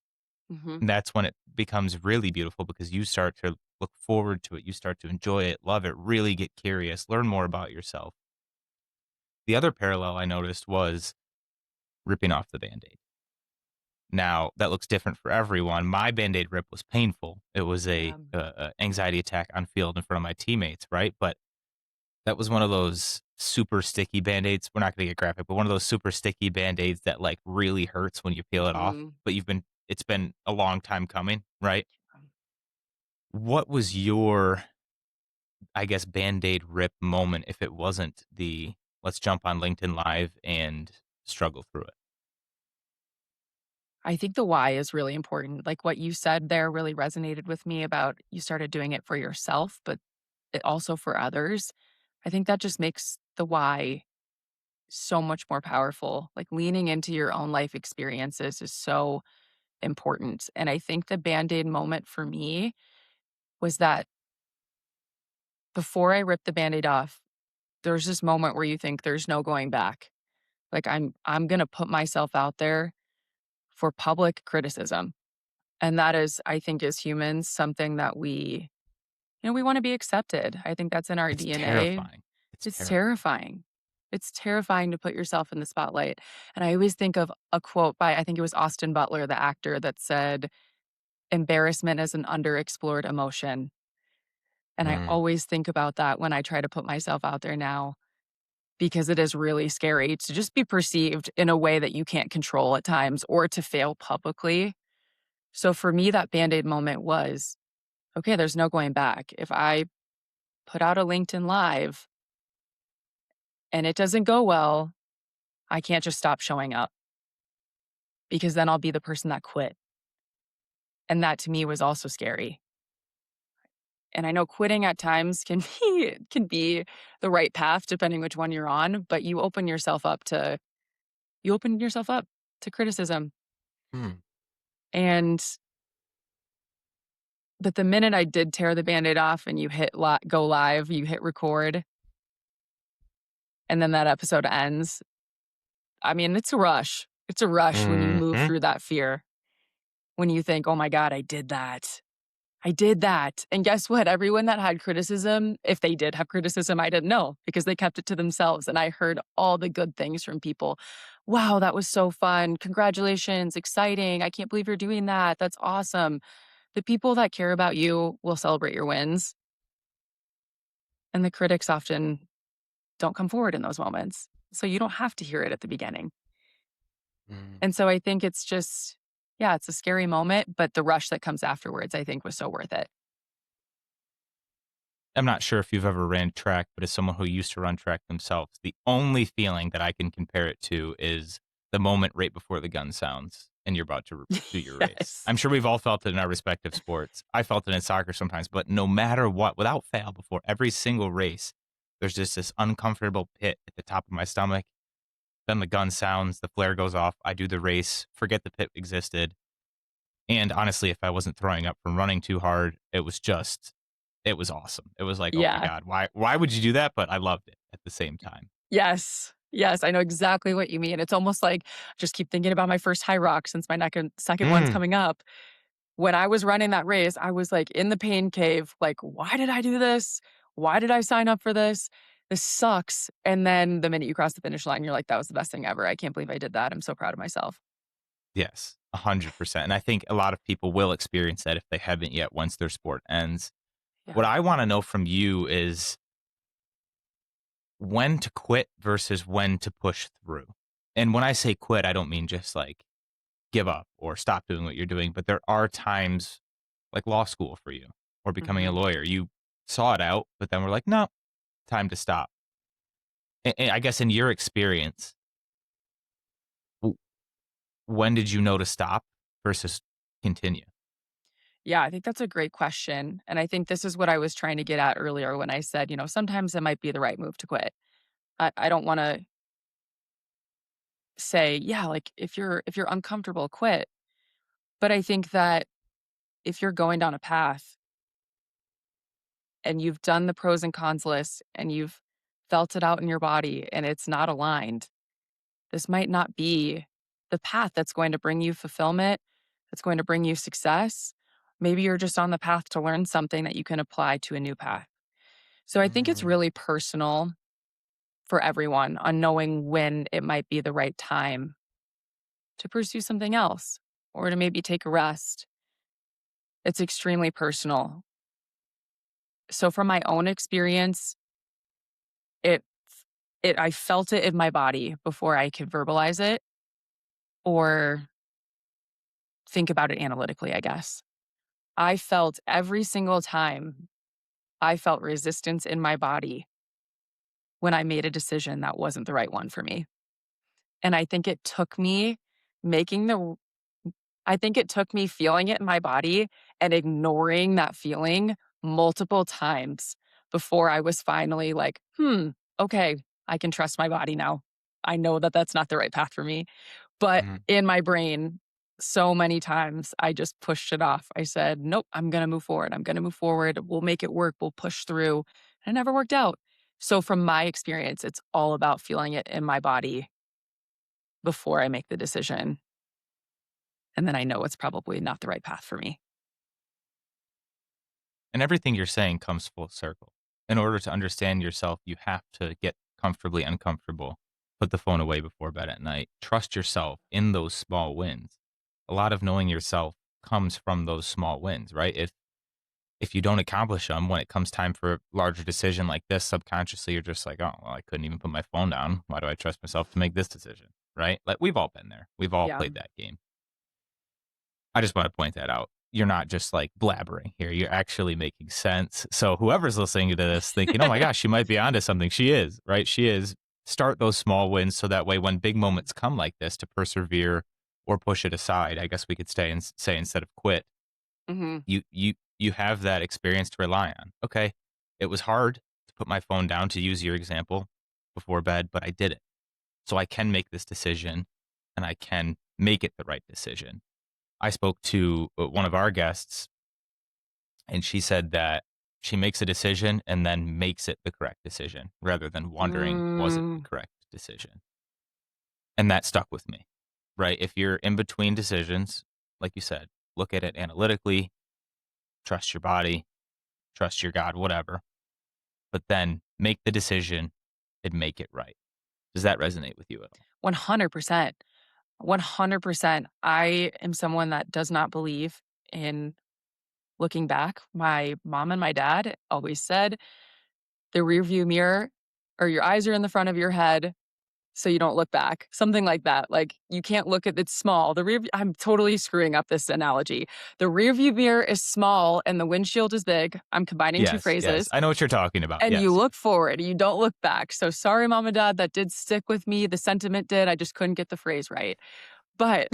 Mhm. And that's when it becomes really beautiful because you start to look forward to it. You start to enjoy it, love it, really get curious, learn more about yourself. The other parallel I noticed was ripping off the band aid. Now, that looks different for everyone. My band aid rip was painful. It was Yeah. a anxiety attack on field in front of my teammates, right? But that was one of those super sticky band aids. We're not going to get graphic, but one of those super sticky band aids that like really hurts when you peel it off. Mhm. But it's been a long time coming, right? What was your, I guess, Band-Aid rip moment if it wasn't the let's jump on LinkedIn Live and struggle through it? I think the why is really important. Like, what you said there really resonated with me about you started doing it for yourself, but it also for others. I think that just makes the why so much more powerful. Like, leaning into your own life experiences is so important, and I think the Band-Aid moment for me was that before I ripped the Band-Aid off, there's this moment where you think there's no going back. Like, I'm gonna put myself out there for public criticism, and that is, I think, as humans, something that we we wanna be accepted. I think that's in our It's DNA. terrifying. It's It's terrifying. terrifying. It's terrifying to put yourself in the spotlight, and I always think of a quote by I think it was Austin Butler, the actor, that said, "Embarrassment is an underexplored emotion," and I Mm, always think about that when I try to put myself out there now, because it is really scary to just be perceived in a way that you can't control at times or to fail publicly. So for me, that Band-Aid moment was, okay, there's no going back. If I put out a LinkedIn Live and it doesn't go well, I can't just stop showing up because then I'll be the person that quit. And that to me was also scary. And I know quitting at times can be the right path depending which one you're on, but you open yourself up to criticism. mm, And but the minute I did tear the Band-Aid off and you go live, you hit record, and then that episode ends, I mean, it's a rush. It's a rush when you move mhm. through that fear, when you think, "Oh my god, I did that. I did that." And guess what? Everyone that had criticism, if they did have criticism, I didn't know because they kept it to themselves, and I heard all the good things from people. "Wow, that was so fun. Congratulations. Exciting. I can't believe you're doing that. That's awesome." The people that care about you will celebrate your wins, and the critics often don't come forward in those moments. So you don't have to hear it at the beginning. Mm. And so I think it's just, yeah, it's a scary moment, but the rush that comes afterwards, I think was so worth it. I'm not sure if you've ever ran track, but as someone who used to run track themselves, the only feeling that I can compare it to is the moment right before the gun sounds and you're about to do your race. Yes. I'm sure we've all felt it in our respective sports. I felt it in soccer sometimes, but no matter what, without fail, before every single race, there's just this uncomfortable pit at the top of my stomach. Then the gun sounds, the flare goes off, I do the race, forget the pit existed. And honestly, if I wasn't throwing up from running too hard, it was awesome. It was like, "Oh my Yeah. god, why would you do that?" But I loved it at the same time. Yes. Yes, I know exactly what you mean. It's almost like just keep thinking about my first high rock since my second one's Mm, coming up. When I was running that race, I was like in the pain cave, like, why did I do this? Why did I sign up for this? This sucks. And then the minute you cross the finish line, you're like, that was the best thing ever. I can't believe I did that. I'm so proud of myself. yes, 100%, and I think a lot of people will experience that if they haven't yet once their sport ends. Yeah. What I wanna know from you is when to quit versus when to push through. And when I say quit, I don't mean just, like, give up or stop doing what you're doing, but there are times, like law school for you or becoming a Mhm. lawyer, you saw it out, but then we're like, "No, time to stop." I guess in your experience, w when did you know to stop versus continue? Yeah, I think that's a great question. And I think this is what I was trying to get at earlier when I said, sometimes it might be the right move to quit. I don't want to say, yeah, like if you're uncomfortable, quit. But I think that if you're going down a path and you've done the pros and cons list and you've felt it out in your body and it's not aligned, this might not be the path that's going to bring you fulfillment, that's going to bring you success. Maybe you're just on the path to learn something that you can apply to a new path. So I think it's Mm, really personal for everyone on knowing when it might be the right time to pursue something else or to maybe take a rest. It's extremely personal. So from my own experience, it I felt it in my body before I could verbalize it or think about it analytically, I guess. I felt every single time I felt resistance in my body when I made a decision that wasn't the right one for me. And I think it took me making the I think it took me feeling it in my body and ignoring that feeling multiple times before I was finally like, okay, I can trust my body now. I know that that's not the right path for me. But mhm, in my brain, so many times I just pushed it off. I said, nope, I'm going to move forward. I'm going to move forward. We'll make it work. We'll push through. And it never worked out. So, from my experience, it's all about feeling it in my body before I make the decision. And then I know it's probably not the right path for me. And everything you're saying comes full circle. In order to understand yourself, you have to get comfortably uncomfortable. Put the phone away before bed at night. Trust yourself in those small wins. A lot of knowing yourself comes from those small wins, right? If you don't accomplish them when it comes time for a larger decision like this, subconsciously you're just like, "Oh, well, I couldn't even put my phone down. Why do I trust myself to make this decision?" Right? Like, we've all been there. We've all Yeah. played that game. I just wanna point that out. You're not just, like, blabbering here. You're actually making sense. So whoever's listening to this thinking, "Oh my gosh, she might be onto something." She is, right? She is. Start those small wins so that way when big moments come like this to persevere or push it aside, I guess we could stay and say instead of quit, Mhm. you have that experience to rely on. Okay, it was hard to put my phone down, to use your example, before bed, but I did it. So I can make this decision, and I can make it the right decision. I spoke to one of our guests, and she said that she makes a decision and then makes it the correct decision rather than wondering, was it the Mm, correct decision? And that stuck with me, right? If you're in between decisions, like you said, look at it analytically, trust your body, trust your God, whatever, but then make the decision and make it right. Does that resonate with you at all? 100%. 100%. I am someone that does not believe in looking back. My mom and my dad always said, "The rearview mirror or your eyes are in the front of your head, so you don't look back." Something like that. Like, you can't look at it's small. I'm totally screwing up this analogy. The rearview mirror is small and the windshield is big. I'm combining 2 Yes, yes. phrases. I know what you're talking about. And you Yes. look forward, you don't look back. So sorry, mom and dad, that did stick with me. The sentiment did. I just couldn't get the phrase right. But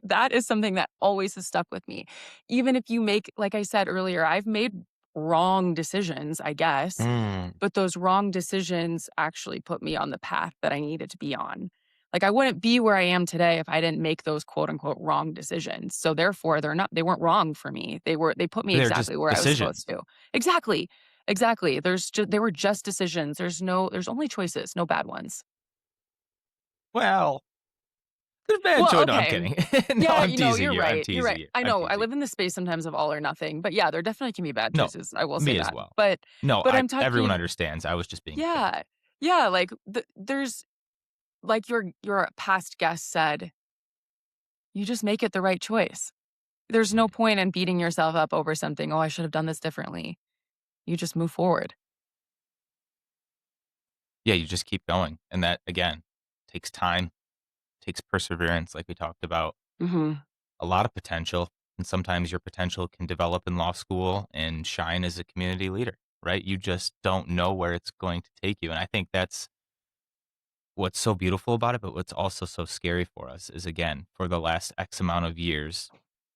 that is something that always has stuck with me. Even if you make, like I said earlier, I've made wrong decisions, I guess, Mm. but those wrong decisions actually put me on the path that I needed to be on. Like, I wouldn't be where I am today if I didn't make those quote unquote wrong decisions. So therefore they weren't wrong for me. They put me They're just exactly where I was supposed decisions. to. Exactly. Exactly. They were just decisions. There's only choices, no bad ones. Well, there's bad Well, choice. No, I'm okay. kidding. No, Yeah, I'm teasing you're you. I'm right, you're teasing right. you. I I'm know, I teasing live in the space sometimes of all or nothing, but yeah, there definitely can be bad you. No, choices, I will say me as that. well. But No, but I'm everyone talking understands. I was just being fair. yeah. Yeah, like, there's like your past guest said, you just make it the right choice. There's no Mm. point in beating yourself up over something, "Oh, I should have done this differently." You just move forward. Yeah, you just keep going. And that, again, takes time, takes perseverance, like we talked about, Mhm. a lot of potential. And sometimes your potential can develop in law school and shine as a community leader, right? You just don't know where it's going to take you. And I think that's what's so beautiful about it, but what's also so scary for us is, again, for the last X amount of years,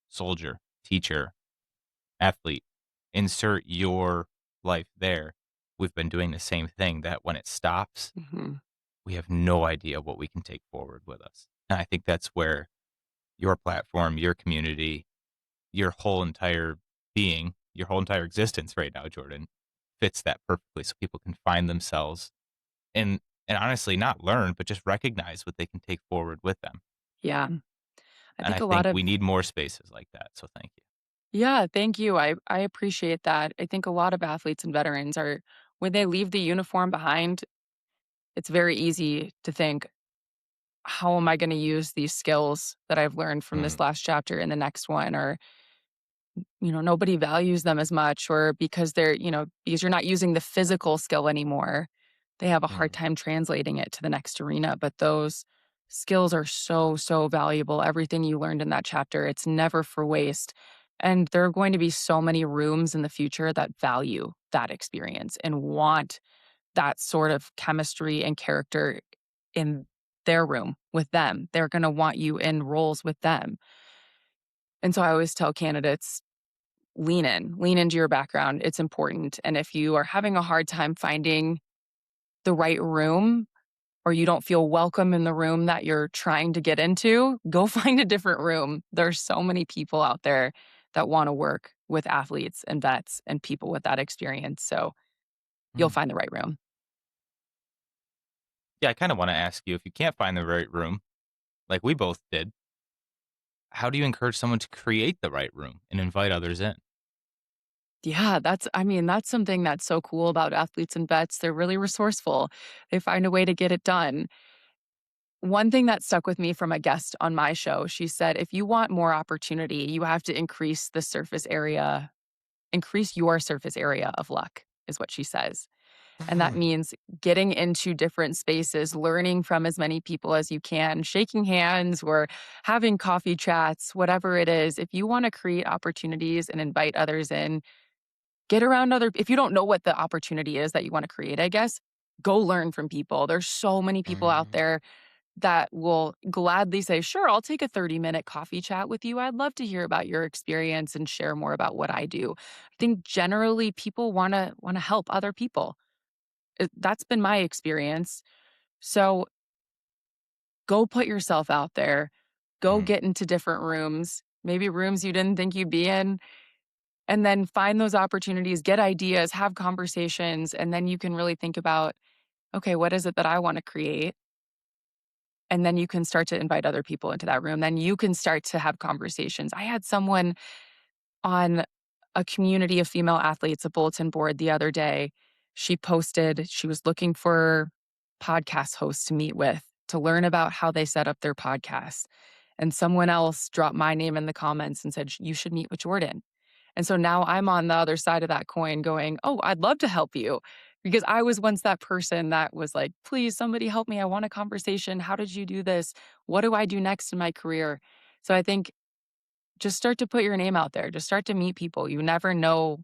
soldier, teacher, athlete, insert your life there. We've been doing the same thing that when it stops, Mhm. we have no idea what we can take forward with us. And I think that's where your platform, your community, your whole entire being, your whole entire existence right now, Jordan, fits that perfectly so people can find themselves and honestly not learn, but just recognize what they can take forward with them. Yeah. I And think I a lot think of we need more spaces like that. So thank you. Yeah, thank you. I appreciate that. I think a lot of athletes and veterans are when they leave the uniform behind, it's very easy to think, how am I going to use these skills that I've learned from Mm, this last chapter in the next one? Or, nobody values them as much, or because because you're not using the physical skill anymore, they have a hard mm, time translating it to the next arena. But those skills are so, so valuable. Everything you learned in that chapter, it's never for waste. And there are going to be so many rooms in the future that value that experience and want that sort of chemistry and character in their room with them. They're going to want you in roles with them. And so I always tell candidates, lean into your background. It's important. And if you are having a hard time finding the right room, or you don't feel welcome in the room that you're trying to get into, go find a different room. There's so many people out there that want to work with athletes and vets and people with that experience. So you'll mm. find the right room. Yeah, I kind of want to ask you if you can't find the right room, like we both did, how do you encourage someone to create the right room and invite others in? Yeah, I mean, that's something that's so cool about athletes and vets. They're really resourceful. They find a way to get it done. One thing that stuck with me from a guest on my show, she said, if you want more opportunity, you have to increase your surface area of luck, is what she says. And that Mm, means getting into different spaces, learning from as many people as you can, shaking hands or having coffee chats, whatever it is. If you want to create opportunities and invite others in, get around if you don't know what the opportunity is that you want to create, I guess, go learn from people. There's so many people out mm, there that will gladly say, "Sure, I'll take a 30-minute coffee chat with you. I'd love to hear about your experience and share more about what I do." I think generally people wanna help other people. That's been my experience. So, go put yourself out there. Go mm. get into different rooms, maybe rooms you didn't think you'd be in, and then find those opportunities, get ideas, have conversations, and then you can really think about, "Okay, what is it that I wanna create?" And then you can start to invite other people into that room. Then you can start to have conversations. I had someone on a community of female athletes, a bulletin board the other day. She posted she was looking for podcast hosts to meet with to learn about how they set up their podcasts. And someone else dropped my name in the comments and said, "You should meet with Jordan." And so now I'm on the other side of that coin going, "Oh, I'd love to help you." Because I was once that person that was like, "Please, somebody help me. I want a conversation. How did you do this? What do I do next in my career?" So I think just start to put your name out there. Just start to meet people. You never know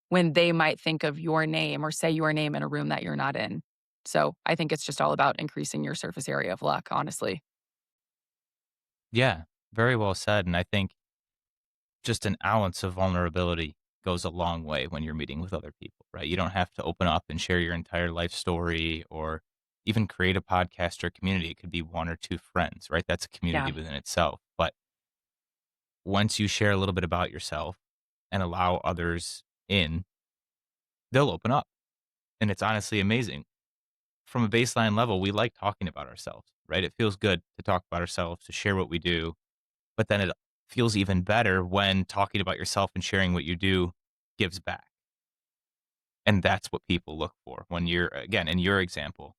when they might think of your name or say your name in a room that you're not in. So I think it's just all about increasing your surface area of luck, honestly. Yeah, very well said. And I think just an ounce of vulnerability goes a long way when you're meeting with other people, right? You don't have to open up and share your entire life story or even create a podcast or community. It could be one or two friends, right? That's a community Yeah. within itself. But once you share a little bit about yourself and allow others in, they'll open up. And it's honestly amazing. From a baseline level, we like talking about ourselves, right? It feels good to talk about ourselves, to share what we do. But then it feels even better when talking about yourself and sharing what you do gives back. And that's what people look for when you're, again, in your example,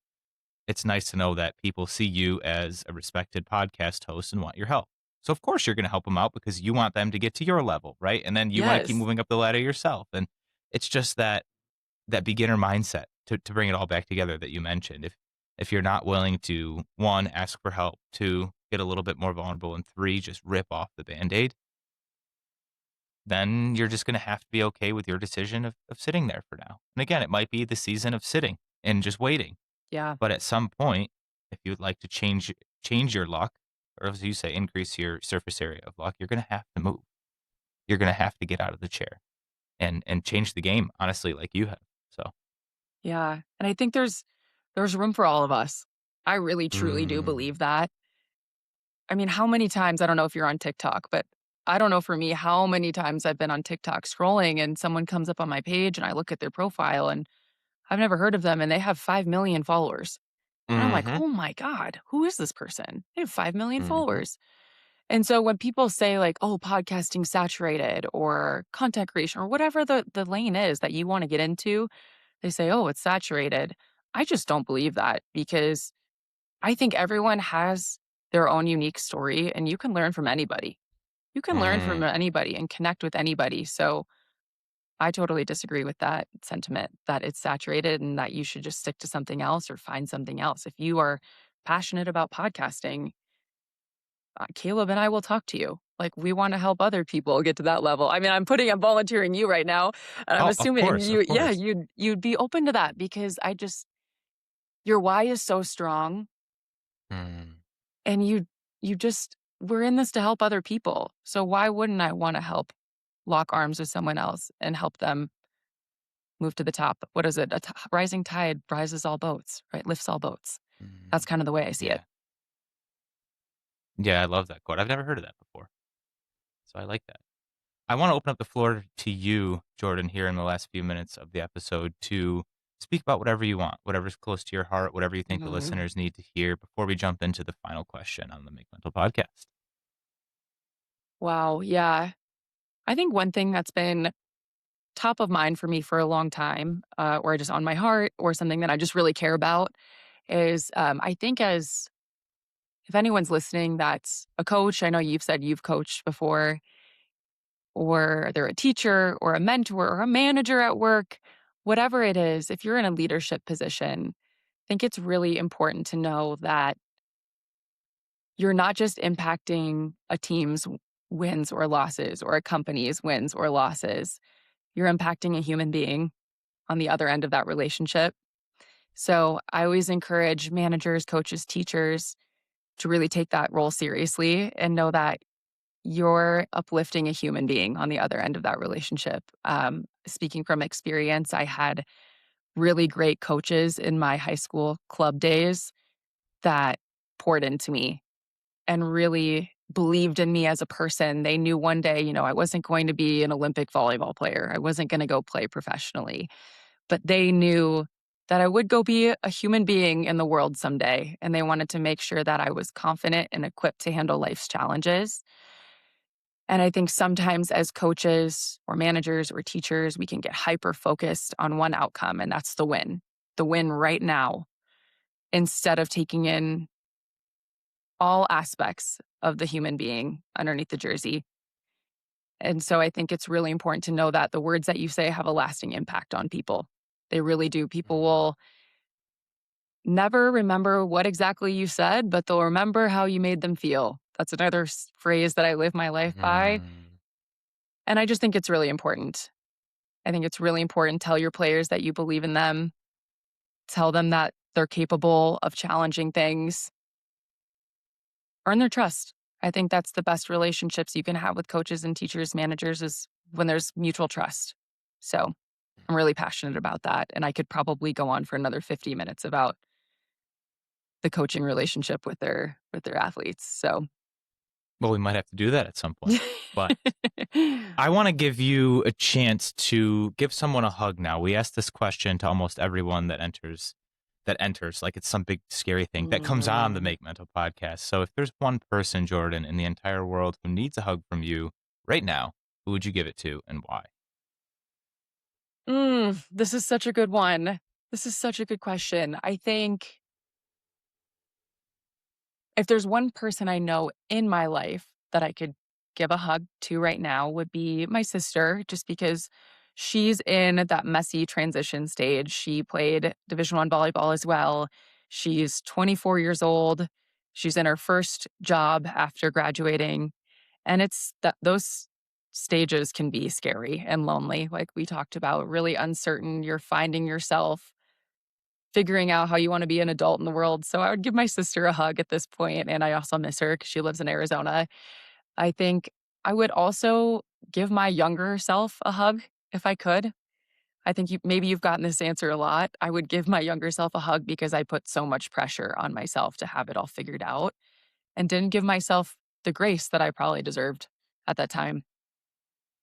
it's nice to know that people see you as a respected podcast host and want your help. So of course you're going to help them out because you want them to get to your level, right? And then you want to keep Yes. moving up the ladder yourself. And it's just that beginner mindset to bring it all back together that you mentioned. If you're not willing to one, ask for help, two, get a little bit more vulnerable, and three, just rip off the band-aid, then you're just gonna have to be okay with your decision of sitting there for now. And again, it might be the season of sitting and just waiting. Yeah. But at some point, if you would like to change your luck, or as you say, increase your surface area of luck, you're gonna have to move. You're gonna have to get out of the chair and change the game, honestly, like you have. So Yeah. And I think there's room for all of us. I really truly do Mm. believe that. I mean, how many times I don't know if you're on TikTok, but I don't know for me how many times I've been on TikTok scrolling and someone comes up on my page and I look at their profile and I've never heard of them and they have 5 million followers. And I'm like, Mhm, "Oh my god, who is this person? They have 5 million mhm, followers." And so when people say like, "Oh, podcasting saturated," or content creation or whatever the lane is that you wanna get into, they say, "Oh, it's saturated." I just don't believe that because I think everyone has their own unique story and you can learn from anybody. You can learn from mm. anybody and connect with anybody. So I totally disagree with that sentiment that it's saturated and that you should just stick to something else or find something else. If you are passionate about podcasting, Caleb and I will talk to you. Like we want to help other people get to that level. I mean, I'm volunteering you right now, and I'm oh, of assuming course, you, of yeah, course. you'd be open to that because your why is so strong, Mm, and you just we're in this to help other people. So why wouldn't I want to help lock arms with someone else and help them move to the top? What is it? Rising tide rises all boats, right? Lifts all boats. That's mm. kind of the way I see it. Yeah. Yeah, I love that quote. I've never heard of that before, so I like that. I wanna open up the floor to you, Jordan, here in the last few minutes of the episode to speak about whatever you want, whatever's close to your heart, whatever you think the Mhm. listeners need to hear before we jump into the final question on the Make Mental podcast. Wow. Yeah. I think one thing that's been top of mind for me for a long time, or just on my heart, or something that I just really care about is, I think as if anyone's listening that's a coach, I know you've said you've coached before, or they're a teacher or a mentor or a manager at work, whatever it is, if you're in a leadership position, I think it's really important to know that you're not just impacting a team's wins or losses or a company's wins or losses. You're impacting a human being on the other end of that relationship. So I always encourage managers, coaches, teachers to really take that role seriously and know that you're uplifting a human being on the other end of that relationship. Speaking from experience, I had really great coaches in my high school club days that poured into me and really believed in me as a person. They knew one day, I wasn't going to be an Olympic volleyball player. I wasn't going to go play professionally, but they knew that I would go be a human being in the world someday. And they wanted to make sure that I was confident and equipped to handle life's challenges. And I think sometimes as coaches or managers or teachers, we can get hyper focused on one outcome, and that's the win right now, instead of taking in all aspects of the human being underneath the jersey. And so I think it's really important to know that the words that you say have a lasting impact on people. They really do. People will never remember what exactly you said, but they'll remember how you made them feel. That's another phrase that I live my life by. Mm. And I just think it's really important. I think it's really important. Tell your players that you believe in them. Tell them that they're capable of challenging things. Earn their trust. I think that's the best relationships you can have with coaches and teachers, managers is when there's mutual trust. So I'm really passionate about that. And I could probably go on for another 50 minutes about the coaching relationship with their athletes. So Well, we might have to do that at some point. But I want to give you a chance to give someone a hug now. We ask this question to almost everyone that enters, like it's some big scary thing that comes on the Mm. Make Mental podcast. So if there's one person, Jordan, in the entire world who needs a hug from you right now, who would you give it to and why? This is such a good one. This is such a good question. I think if there's one person I know in my life that I could give a hug to right now would be my sister, just because she's in that messy transition stage. She played Division One volleyball as well. She's 24 years old. She's in her first job after graduating. And it's that those stages can be scary and lonely, like we talked about, really uncertain. You're finding yourself figuring out how you wanna be an adult in the world, so I would give my sister a hug at this point, and I also miss her because she lives in Arizona. I think I would also give my younger self a hug if I could. I think maybe you've gotten this answer a lot. I would give my younger self a hug because I put so much pressure on myself to have it all figured out and didn't give myself the grace that I probably deserved at that time.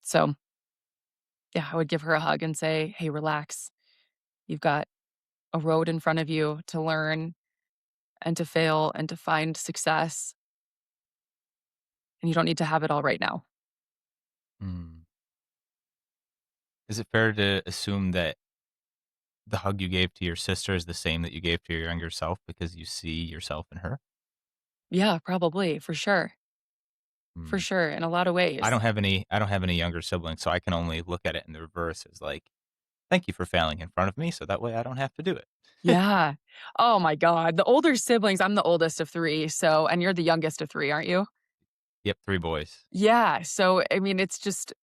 So, yeah, I would give her a hug and say, "Hey, relax. You've got a road in front of you to learn and to fail and to find success. And you don't need to have it all right now." Hmm. Is it fair to assume that the hug you gave to your sister is the same that you gave to your younger self because you see yourself in her? Yeah, probably, for sure. For Hmm. sure, in a lot of I ways. don't have any I don't have any younger siblings, so I can only look at it in the reverse as like, thank you for failing in front of me so that way I don't have to do it. Yeah. Oh my god, the older siblings I'm the oldest of 3, so and you're the youngest of 3, aren't you? Yep, 3 boys. Yeah, so, I mean, it's just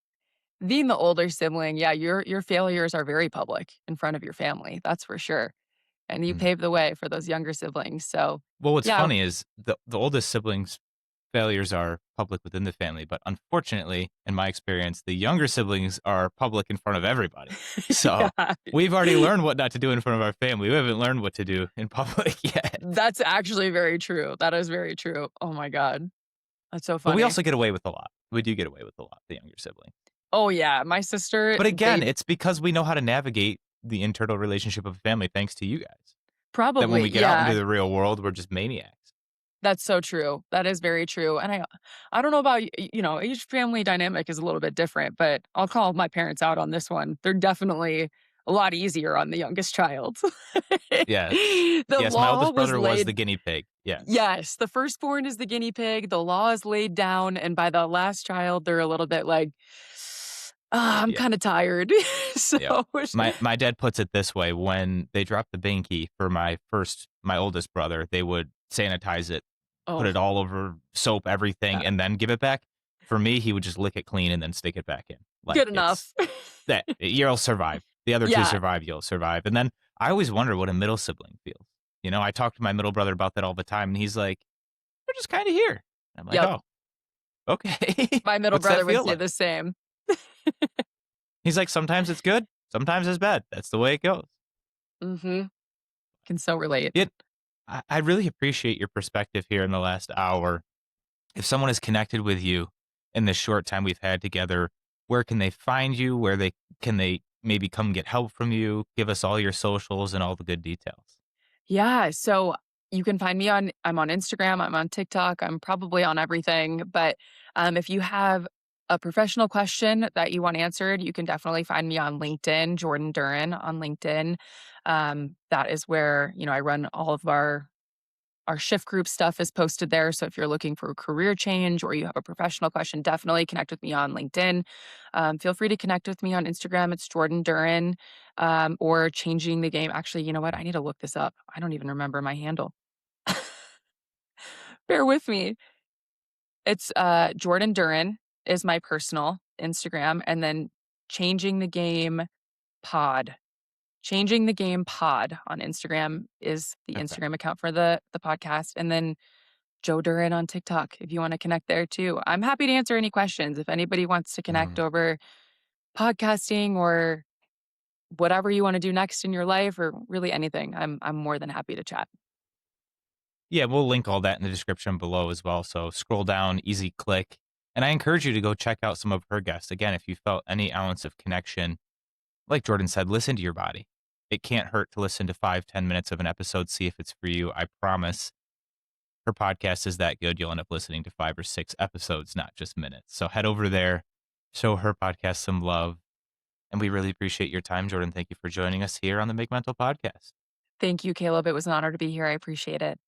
being the older sibling, yeah, your failures are very public in front of your family, that's for sure, and you Mm. pave the way for those younger siblings, so, Well, what's yeah. funny is the oldest siblings' failures are public within the family, but unfortunately, in my experience, the younger siblings are public in front of everybody. So, Yeah. we've already learned what not to do in front of our family. We haven't learned what to do in public yet. That's actually very true, that is very true. Oh my god, that's so But we funny. also get away with a lot. We do get away with a lot, the younger sibling. Oh, yeah, my sister, But again, they it's because we know how to navigate the internal relationship of a family thanks to you guys. That when probably, we get out into yeah. the real world, we're just maniacs. That's so true. That is very true, and I don't know about each family dynamic is a little bit different, but I'll call my parents out on this one. They're definitely a lot easier on the youngest child. Yes. The Yes, my law oldest was brother was the laid guinea pig. Yes. Yes, the firstborn is the guinea pig, the law is laid down, and by the last child, they're a little bit like, "Ah, I'm Yeah. kinda tired." So Yeah. My dad puts it this way, when they dropped the binky for my oldest brother, they would sanitize it, put it Oh, all over soap, everything, yeah, and then give it back. For me, he would just lick it clean and then stick it back in. Like, good enough. it's that you'll survive. The other 2 Yeah, survive, you'll survive. And then I always wonder what a middle sibling feels. I talk to my middle brother about that all the time, and he's like, "We're just kinda here." I'm like, yep. "Oh, okay. My middle What's that brother would feel say like?" the same. He's like, "Sometimes it's good, sometimes it's bad. That's the way it goes." Mhm. Can so relate. It I really appreciate your perspective here in the last hour. If someone is connected with you in the short time we've had together, where can they find you? Where they maybe come get help from you? Give us all your socials and all the good details. Yeah, so you can find me I'm on Instagram, I'm on TikTok, I'm probably on everything, but, if you have a professional question that you want answered, you can definitely find me on LinkedIn, Jordan Duren on LinkedIn. That is where, I run all of our shift group stuff is posted there, so if you're looking for a career change or you have a professional question, definitely connect with me on LinkedIn. Feel free to connect with me on Instagram, it's Jordan Duren, or Changing the Game. Actually, you know what? I need to look this up. I don't even remember my handle. Bear with me. It's, Jordan Duren is my personal Instagram, and then Changing the Game Pod. Changing the Game Pod on Instagram is the Okay. Instagram account for the podcast, and then Joe Duren on TikTok if you wanna connect there too. I'm happy to answer any questions. If anybody wants to connect Mm. over podcasting or whatever you wanna do next in your life or really anything, I'm more than happy to chat. Yeah, we'll link all that in the description below as well. So scroll down, easy click. And I encourage you to go check out some of her guests. Again, if you felt any ounce of connection, like Jordan said, listen to your body. It can't hurt to listen to 5, 10 minutes of an episode, see if it's for you. I promise her podcast is that good. You'll end up listening to 5 or 6 episodes, not just minutes. So head over there, show her podcast some love. And we really appreciate your time, Jordan. Thank you for joining us here on the Make Mental Podcast. Thank you, Caleb. It was an honor to be here. I appreciate it.